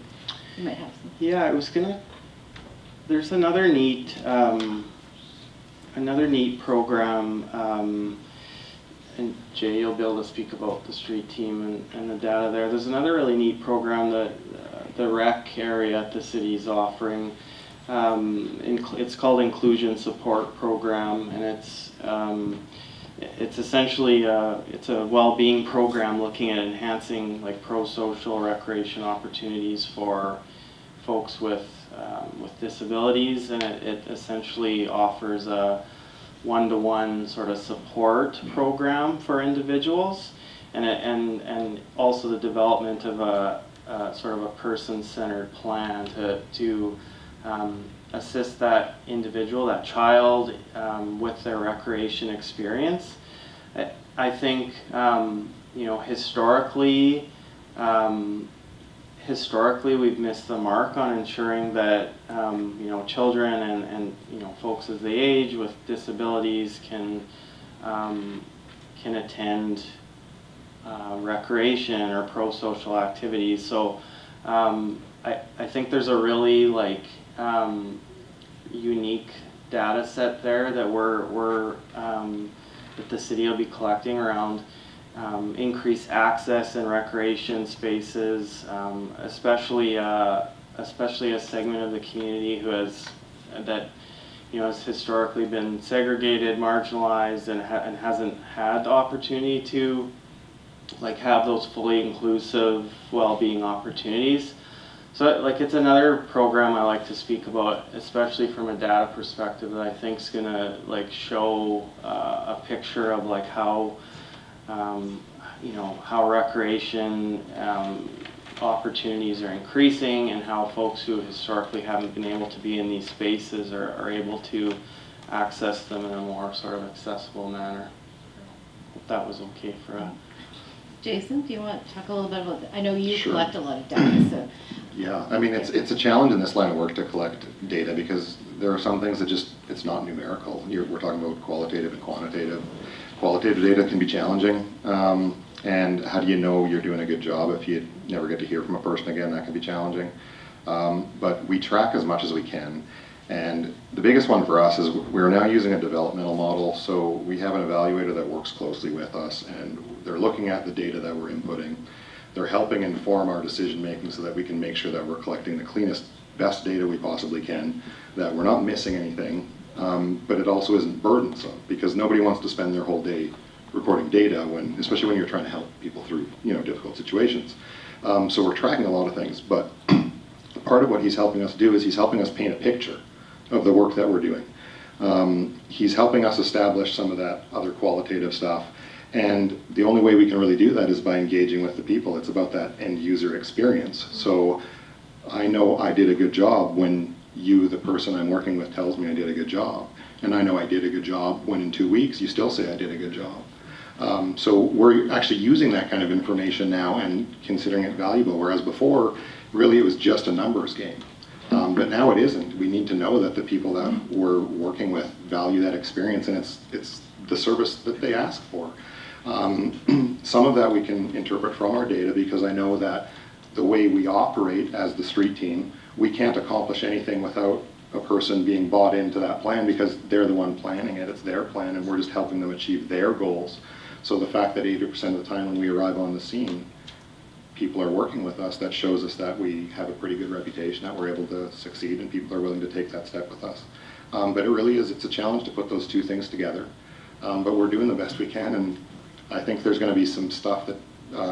you might have some. Yeah, I was gonna. There's another neat program, and Jay, you'll be able to speak about the street team and the data there. There's another really neat program that the rec area at the city is offering. it's called Inclusion Support Program, and it's essentially it's a well-being program looking at enhancing like pro-social recreation opportunities for folks with disabilities, and it essentially offers a one-to-one sort of support program for individuals, and also the development of a sort of a person-centered plan to assist that individual, that child, with their recreation experience. I think historically we've missed the mark on ensuring that children and folks as they age with disabilities can attend recreation or pro-social activities. So I think there's a really unique data set there that that the city will be collecting around increased access in recreation spaces, especially a segment of the community who has historically been segregated, marginalized, and hasn't had the opportunity to have those fully inclusive well-being opportunities. So it's another program I like to speak about, especially from a data perspective, that I think is going to show a picture of how recreation opportunities are increasing, and how folks who historically haven't been able to be in these spaces are able to access them in a more sort of accessible manner. Hope that was okay for a... Jason, do you want to talk a little bit about that? I know you Sure. collect a lot of data, so. Yeah, I mean, it's a challenge in this line of work to collect data, because there are some things that it's not numerical. We're talking about qualitative and quantitative. Qualitative data can be challenging, and how do you know you're doing a good job if you never get to hear from a person again? That can be challenging. But we track as much as we can. And the biggest one for us is we're now using a developmental model. So we have an evaluator that works closely with us, and they're looking at the data that we're inputting. They're helping inform our decision making so that we can make sure that we're collecting the cleanest, best data we possibly can, that we're not missing anything, but it also isn't burdensome, because nobody wants to spend their whole day recording data, especially when you're trying to help people through difficult situations. So we're tracking a lot of things, but part of what he's helping us do is he's helping us paint a picture of the work that we're doing. He's helping us establish some of that other qualitative stuff, and the only way we can really do that is by engaging with the people. It's about that end user experience. So I know I did a good job when you, the person I'm working with, tells me I did a good job, and I know I did a good job when in 2 weeks you still say I did a good job. So we're actually using that kind of information now and considering it valuable, whereas before really it was just a numbers game. But now it isn't. We need to know that the people that we're working with value that experience, and it's the service that they ask for. Some of that we can interpret from our data, because I know that the way we operate as the street team, we can't accomplish anything without a person being bought into that plan, because they're the one planning it. It's their plan, and we're just helping them achieve their goals. So the fact that 80% of the time when we arrive on the scene, people are working with us, that shows us that we have a pretty good reputation, that we're able to succeed, and people are willing to take that step with us. But it really is, it's a challenge to put those two things together. But we're doing the best we can, and I think there's going to be some stuff that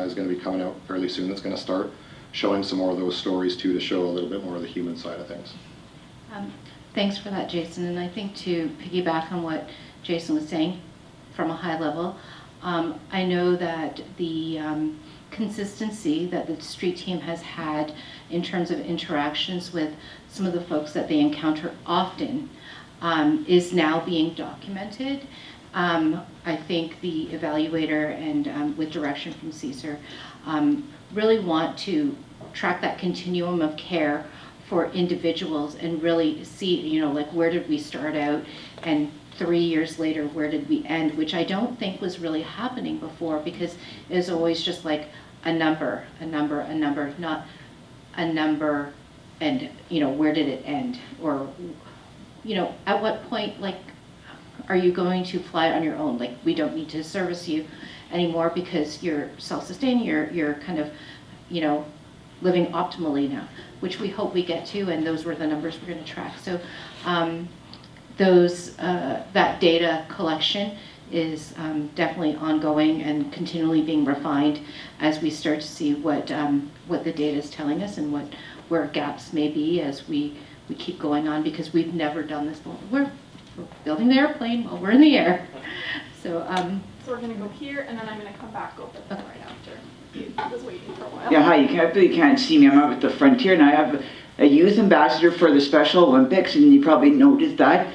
is going to be coming out fairly soon that's going to start showing some more of those stories too, to show a little bit more of the human side of things. Thanks for that, Jason. And I think to piggyback on what Jason was saying from a high level, I know that the consistency that the street team has had in terms of interactions with some of the folks that they encounter often is now being documented. I think the evaluator and with direction from CSER really want to track that continuum of care for individuals and really see, where did we start out, and 3 years later, where did we end, which I don't think was really happening before, because it was always just like a number, not a number and, where did it end? Or, at what point, are you going to fly on your own? We don't need to service you anymore because you're self-sustaining, you're kind of, living optimally now, which we hope we get to, and those were the numbers we're going to track. So that data collection is definitely ongoing and continually being refined as we start to see what the data is telling us and where gaps may be as we keep going on, because we've never done this before. We're building the airplane while we're in the air. So we're going to go here, and then I'm going to come back over there right after. I was waiting for a while. Yeah, hi, you can't see me. I'm out at the Frontier, and I have a youth ambassador for the Special Olympics, and you probably noticed that.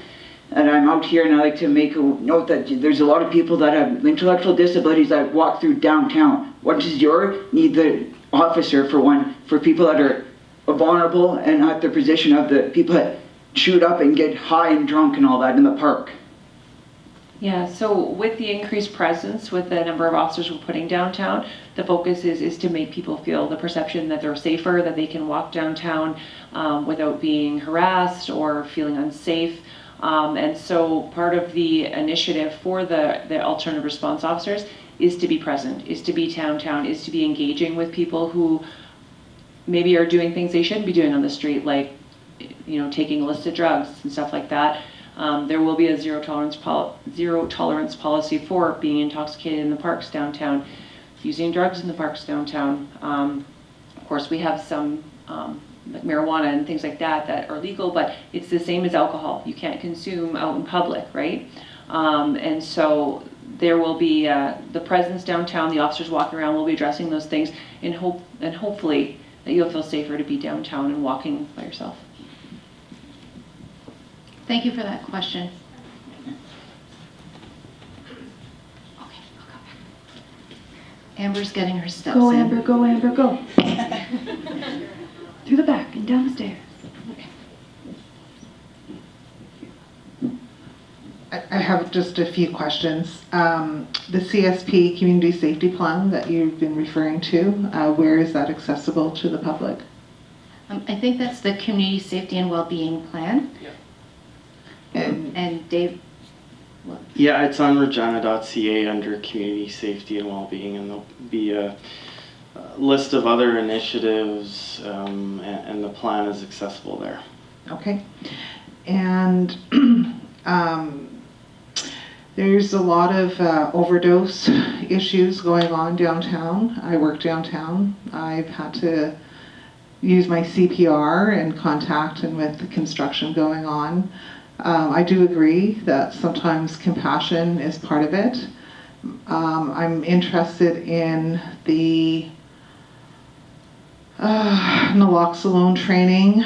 And I'm out here, and I like to make a note that there's a lot of people that have intellectual disabilities that walk through downtown. What is your need the officer for people that are vulnerable and at the position of the people that shoot up and get high and drunk and all that in the park? Yeah, so with the increased presence, with the number of officers we're putting downtown, the focus is to make people feel the perception that they're safer, that they can walk downtown without being harassed or feeling unsafe. And so part of the initiative for the alternative response officers is to be present, is to be downtown, is to be engaging with people who maybe are doing things they shouldn't be doing on the street, like taking illicit drugs and stuff like that. There will be a zero tolerance policy for being intoxicated in the parks downtown, using drugs in the parks downtown. Of course, we have some like marijuana and things like that are legal, but it's the same as alcohol. You can't consume out in public, right? And so there will be the presence downtown, the officers walking around will be addressing those things, and hopefully that you'll feel safer to be downtown and walking by yourself. thank you for that question. Okay, I'll come back. Amber's getting her steps Go, in. Amber, go, Amber, go. Through the back and down the stairs. I have just a few questions. The CSP Community Safety Plan that you've been referring to, where is that accessible to the public? I think that's the Community Safety and Wellbeing Plan. Yeah. And Dave? What? Yeah, it's on regina.ca under Community Safety and Wellbeing, and there'll be a list of other initiatives, and the plan is accessible there. Okay. And there's a lot of overdose issues going on downtown. I work downtown. I've had to use my CPR and contact and with the construction going on. I do agree that sometimes compassion is part of it. I'm interested in the naloxone training,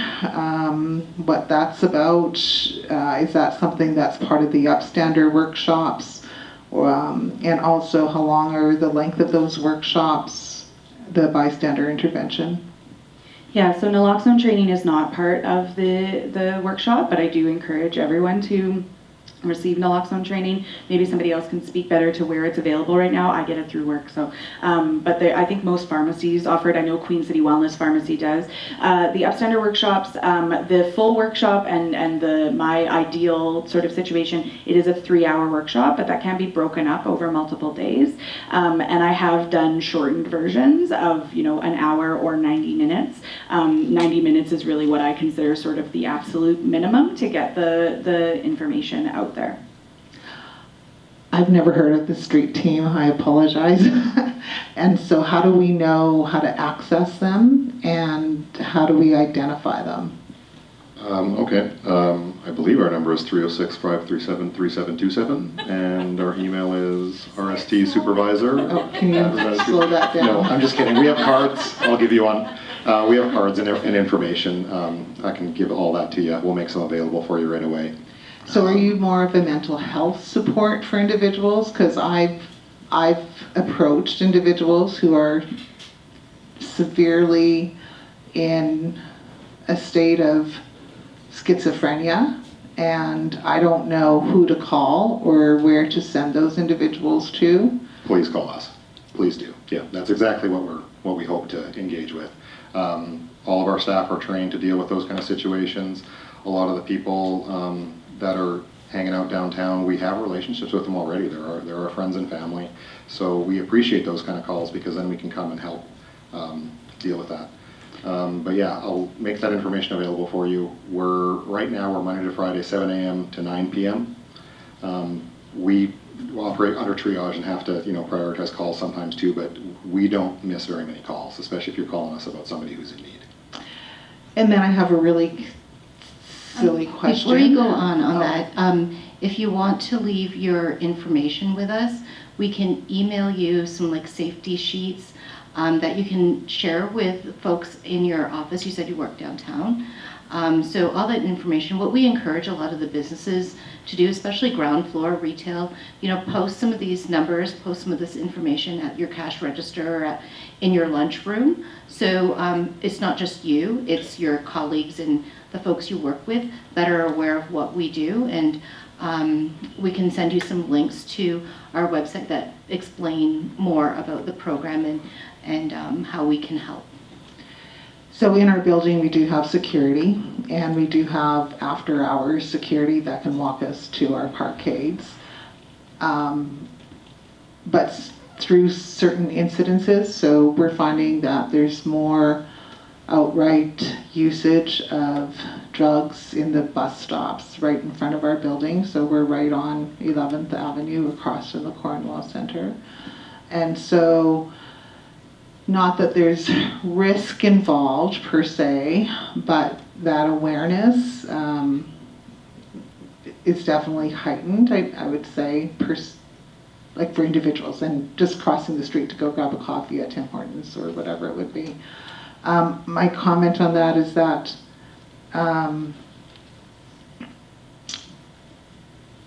what that's about. Is that something that's part of the Upstander workshops? And also, how long are the length of those workshops, the bystander intervention? Yeah, so naloxone training is not part of the workshop, but I do encourage everyone to receive naloxone training. Maybe somebody else can speak better to where it's available right now. I get it through work, so but I think most pharmacies offer it. I know Queen City Wellness Pharmacy does. The Upstander workshops, the full workshop and my ideal sort of situation, it is a 3-hour workshop, but that can be broken up over multiple days. And I have done shortened versions of an hour or 90 minutes. 90 minutes is really what I consider sort of the absolute minimum to get the information out there. I've never heard of the street team. I apologize. And so how do we know how to access them, and how do we identify them? Okay. I believe our number is 306-537-3727, and our email is rstsupervisor. Oh, can you slow that down? No, I'm just kidding. We have cards. I'll give you one. We have cards and information. I can give all that to you. We'll make some available for you right away. So are you more of a mental health support for individuals? Because I've approached individuals who are severely in a state of schizophrenia, and I don't know who to call or where to send those individuals to. Please call us. Please do. Yeah, that's exactly what we hope to engage with. All of our staff are trained to deal with those kind of situations. A lot of the people that are hanging out downtown, we have relationships with them already. They're our friends and family. So we appreciate those kind of calls, because then we can come and help deal with that. But yeah, I'll make that information available for you. Right now we're Monday to Friday, 7 a.m. to 9 p.m. We operate under triage and have to, prioritize calls sometimes too, but we don't miss very many calls, especially if you're calling us about somebody who's in need. And then I have a really silly question. Before you go on that, if you want to leave your information with us, we can email you some safety sheets that you can share with folks in your office. You said you work downtown. So all that information, what we encourage a lot of the businesses to do, especially ground floor retail, post some of these numbers, post some of this information at your cash register or in your lunchroom. So it's not just you, it's your colleagues and the folks you work with that are aware of what we do. And we can send you some links to our website that explain more about the program and how we can help. So in our building, we do have security, and we do have after-hours security that can walk us to our parkades. But through certain incidences, so we're finding that there's more outright usage of drugs in the bus stops right in front of our building. So we're right on 11th Avenue across from the Cornwall Center. And so, not that there's risk involved per se, but that awareness is definitely heightened, I would say, for individuals, and just crossing the street to go grab a coffee at Tim Hortons or whatever it would be. My comment on that is that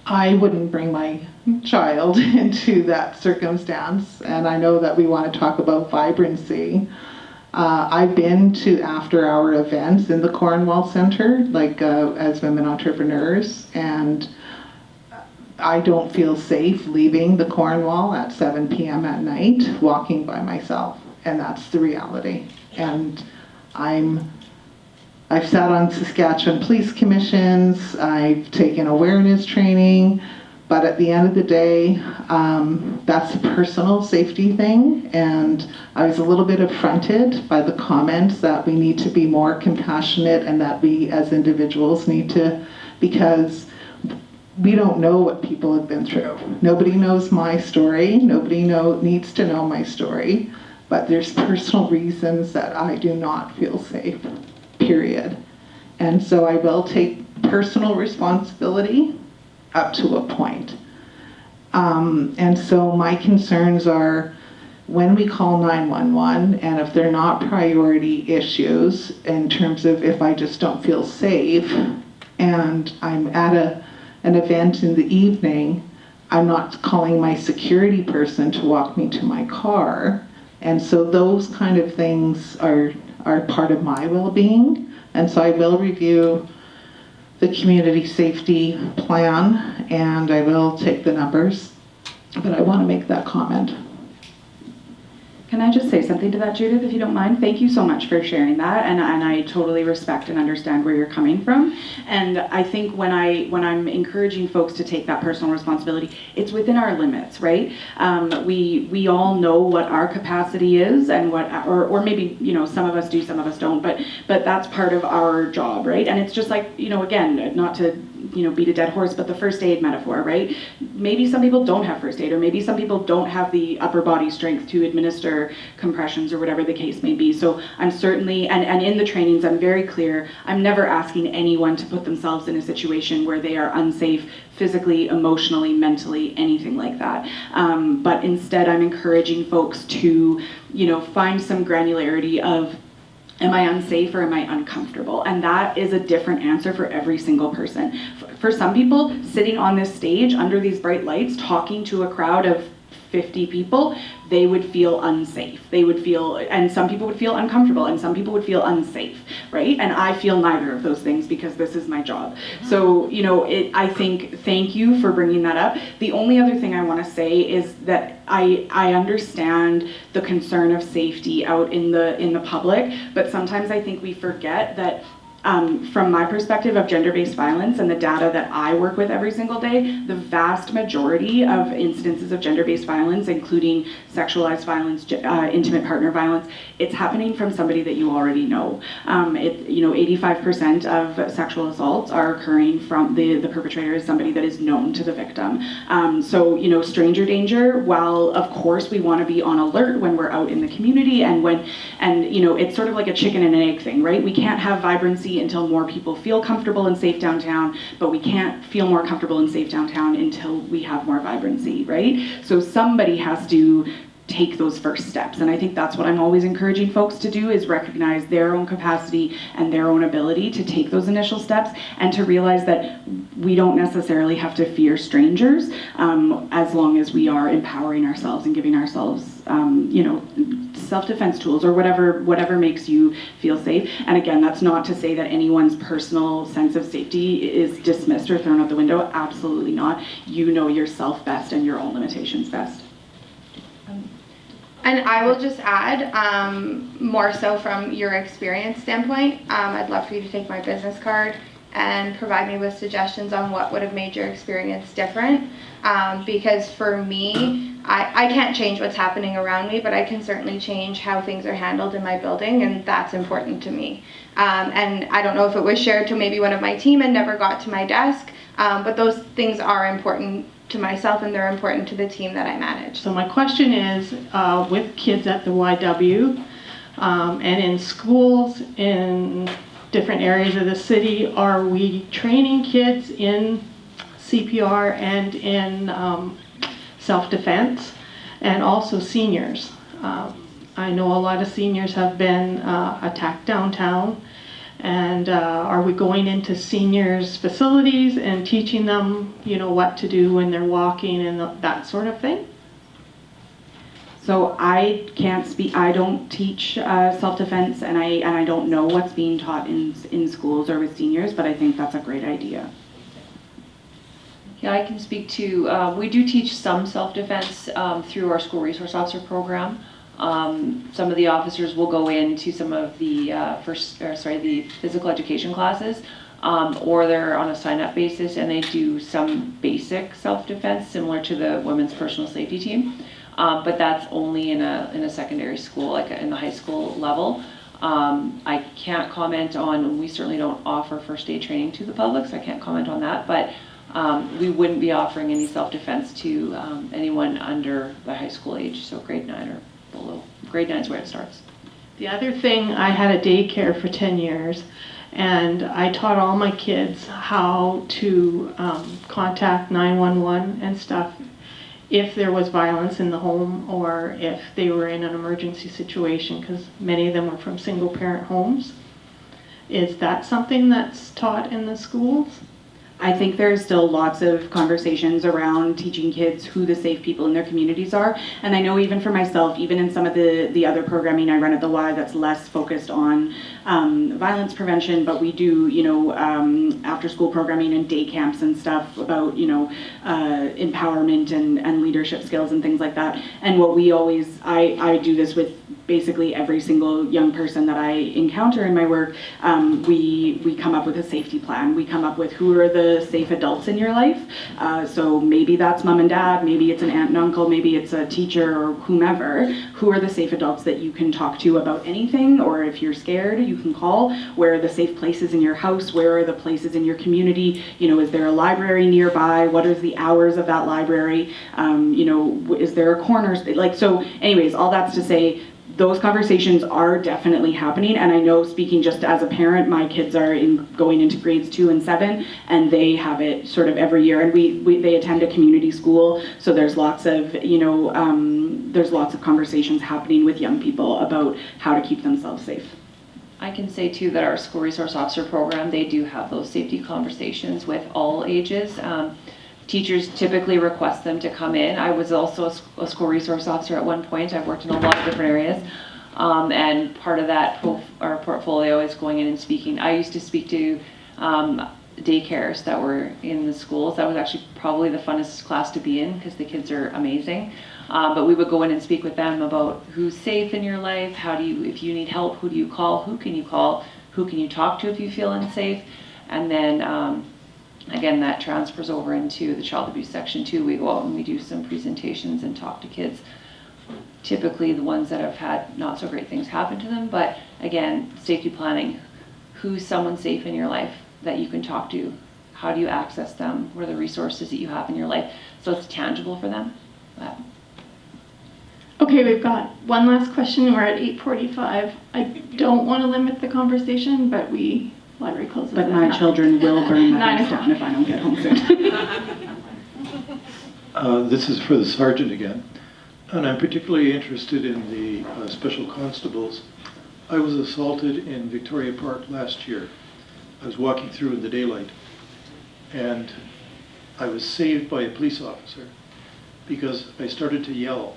I wouldn't bring my child into that circumstance, and I know that we want to talk about vibrancy. I've been to after-hour events in the Cornwall Center, as women entrepreneurs, and I don't feel safe leaving the Cornwall at 7 p.m. at night, walking by myself, and that's the reality. And I've sat on Saskatchewan police commissions, I've taken awareness training, but at the end of the day, that's a personal safety thing, and I was a little bit affronted by the comments that we need to be more compassionate and that we as individuals need to, because we don't know what people have been through. Nobody knows my story, nobody needs to know my story, but there's personal reasons that I do not feel safe. Period. And so I will take personal responsibility up to a point. And so my concerns are when we call 911, and if they're not priority issues in terms of if I just don't feel safe and I'm at an event in the evening, I'm not calling my security person to walk me to my car. And so those kind of things are part of my well-being, and so I will review the community safety plan and I will take the numbers, but I want to make that comment. Can I just say something to that, Judith, if you don't mind? Thank you so much for sharing that, and I totally respect and understand where you're coming from. And I think when I'm encouraging folks to take that personal responsibility, it's within our limits, right? We all know what our capacity is, and or maybe some of us do, some of us don't, but that's part of our job, right? And it's just again, not to beat a dead horse, but the first aid metaphor, right? Maybe some people don't have first aid, or maybe some people don't have the upper body strength to administer compressions or whatever the case may be. So I'm certainly, and in the trainings, I'm very clear, I'm never asking anyone to put themselves in a situation where they are unsafe physically, emotionally, mentally, anything like that. But instead, I'm encouraging folks to, find some granularity of, am I unsafe or am I uncomfortable? And that is a different answer for every single person. For some people, sitting on this stage under these bright lights, talking to a crowd of 50 people, they would feel unsafe. And some people would feel uncomfortable, and some people would feel unsafe, right? And I feel neither of those things because this is my job. So, I think, thank you for bringing that up. The only other thing I want to say is that I understand the concern of safety out in the public, but sometimes I think we forget that from my perspective of gender-based violence and the data that I work with every single day, the vast majority of incidences of gender-based violence, including sexualized violence, intimate partner violence, it's happening from somebody that you already know. 85% of sexual assaults are occurring from the perpetrator is somebody that is known to the victim. So, stranger danger, while of course we want to be on alert when we're out in the community and it's sort of like a chicken and an egg thing, right? We can't have vibrancy until more people feel comfortable and safe downtown, but we can't feel more comfortable and safe downtown until we have more vibrancy, right? So somebody has to take those first steps. And I think that's what I'm always encouraging folks to do, is recognize their own capacity and their own ability to take those initial steps, and to realize that we don't necessarily have to fear strangers, as long as we are empowering ourselves and giving ourselves self-defense tools or whatever makes you feel safe. And again, that's not to say that anyone's personal sense of safety is dismissed or thrown out the window. Absolutely not. You know yourself best and your own limitations best. And I will just add, more so from your experience standpoint, I'd love for you to take my business card and provide me with suggestions on what would have made your experience different. Because for me, I can't change what's happening around me, but I can certainly change how things are handled in my building, and that's important to me. And I don't know if it was shared to maybe one of my team and never got to my desk, but those things are important to myself, and they're important to the team that I manage. So my question is, with kids at the YW and in schools in different areas of the city, are we training kids in CPR and in self-defense, and also seniors? I know a lot of seniors have been attacked downtown, and are we going into seniors' facilities and teaching them, what to do when they're walking and that sort of thing? So I can't speak. I don't teach self-defense, and I don't know what's being taught in schools or with seniors. But I think that's a great idea. Yeah, I can speak to. We do teach some self-defense through our school resource officer program. Some of the officers will go into some of the the physical education classes, or they're on a sign-up basis and they do some basic self-defense similar to the women's personal safety team. But that's only in a secondary school, like in the high school level. I can't comment on. We certainly don't offer first aid training to the public, so I can't comment on that. But we wouldn't be offering any self-defense to anyone under the high school age, so grade 9 or below. Grade 9 is where it starts. The other thing, I had a daycare for 10 years, and I taught all my kids how to contact 911 and stuff if there was violence in the home, or if they were in an emergency situation, because many of them were from single parent homes. Is that something that's taught in the schools? I think there's still lots of conversations around teaching kids who the safe people in their communities are. And I know even for myself, even in some of the other programming I run at the Y that's less focused on violence prevention, but we do, after school programming and day camps and stuff about, empowerment and leadership skills and things like that. And what we always, I do this with basically every single young person that I encounter in my work. We come up with a safety plan. We come up with who are the safe adults in your life. So maybe that's mom and dad, maybe it's an aunt and uncle, maybe it's a teacher or whomever. Who are the safe adults that you can talk to about anything, or if you're scared, you can call. Where are the safe places in your house? Where are the places in your community? Is there a library nearby? What is the hours of that library? Is there a corner? So anyways, all that's to say, those conversations are definitely happening, and I know, speaking just as a parent, my kids are going into grades 2 and 7, and they have it sort of every year. And they attend a community school, so there's lots of there's lots of conversations happening with young people about how to keep themselves safe. I can say too that our school resource officer program, they do have those safety conversations with all ages. Teachers typically request them to come in. I was also a school resource officer at one point. I've worked in a lot of different areas. And part of that our portfolio is going in and speaking. I used to speak to daycares that were in the schools. That was actually probably the funnest class to be in, because the kids are amazing. But we would go in and speak with them about who's safe in your life, if you need help, who do you call, who can you call, who can you talk to if you feel unsafe, and then again, that transfers over into the child abuse section too. We go out and we do some presentations and talk to kids, typically the ones that have had not so great things happen to them, but again, safety planning. Who's someone safe in your life that you can talk to? How do you access them? What are the resources that you have in your life? So it's tangible for them. Okay, we've got one last question. We're at 8:45. I don't want to limit the conversation, but library closes. But my children will burn my 9 house down if I don't get home soon. This is for the sergeant again, and I'm particularly interested in the special constables. I was assaulted in Victoria Park last year. I was walking through in the daylight, and I was saved by a police officer because I started to yell,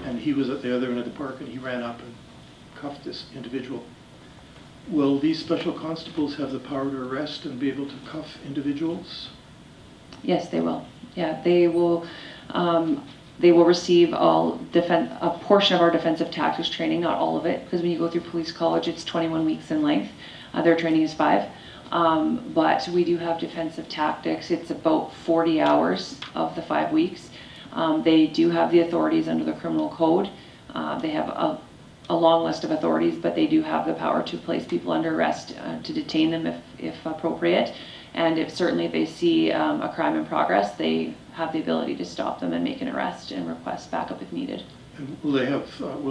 and he was at the other end of the park, and he ran up and cuffed this individual. Will these special constables have the power to arrest and be able to cuff individuals? Yes, they will. Yeah, they will. They will receive a portion of our defensive tactics training, not all of it, because when you go through police college, it's 21 weeks in length. Their training is 5. But we do have defensive tactics. It's about 40 hours of the 5 weeks. They do have the authorities under the criminal code. They have a long list of authorities, but they do have the power to place people under arrest, to detain them if appropriate. And if they see a crime in progress, they have the ability to stop them and make an arrest and request backup if needed. And will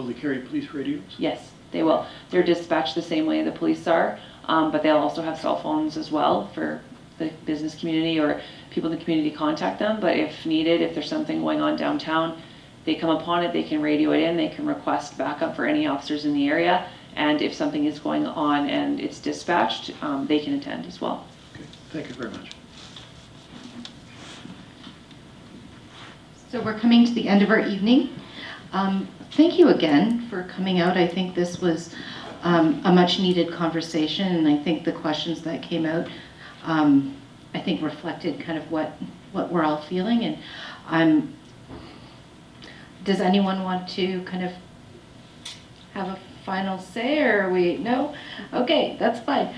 they carry police radios? Yes, they will. They're dispatched the same way the police are, but they'll also have cell phones as well for the business community or people in the community to contact them. But if needed, if there's something going on downtown, they come upon it, they can radio it in, they can request backup for any officers in the area, and if something is going on and it's dispatched, they can attend as well. Okay, thank you very much. So we're coming to the end of our evening. Thank you again for coming out. I think this was a much needed conversation, and I think the questions that came out, I think reflected kind of what we're all feeling. And does anyone want to kind of have a final say, or no? Okay, that's fine.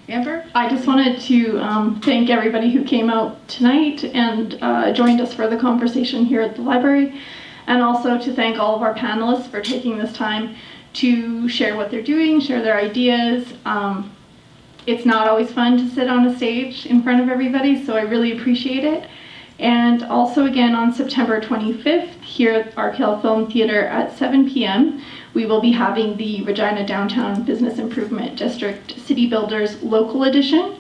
Amber? I just wanted to thank everybody who came out tonight and joined us for the conversation here at the library, and also to thank all of our panelists for taking this time to share what they're doing, share their ideas. It's not always fun to sit on a stage in front of everybody, so I really appreciate it. And also again on September 25th here at RPL Film Theatre at 7 p.m. we will be having the Regina Downtown Business Improvement District City Builders Local Edition.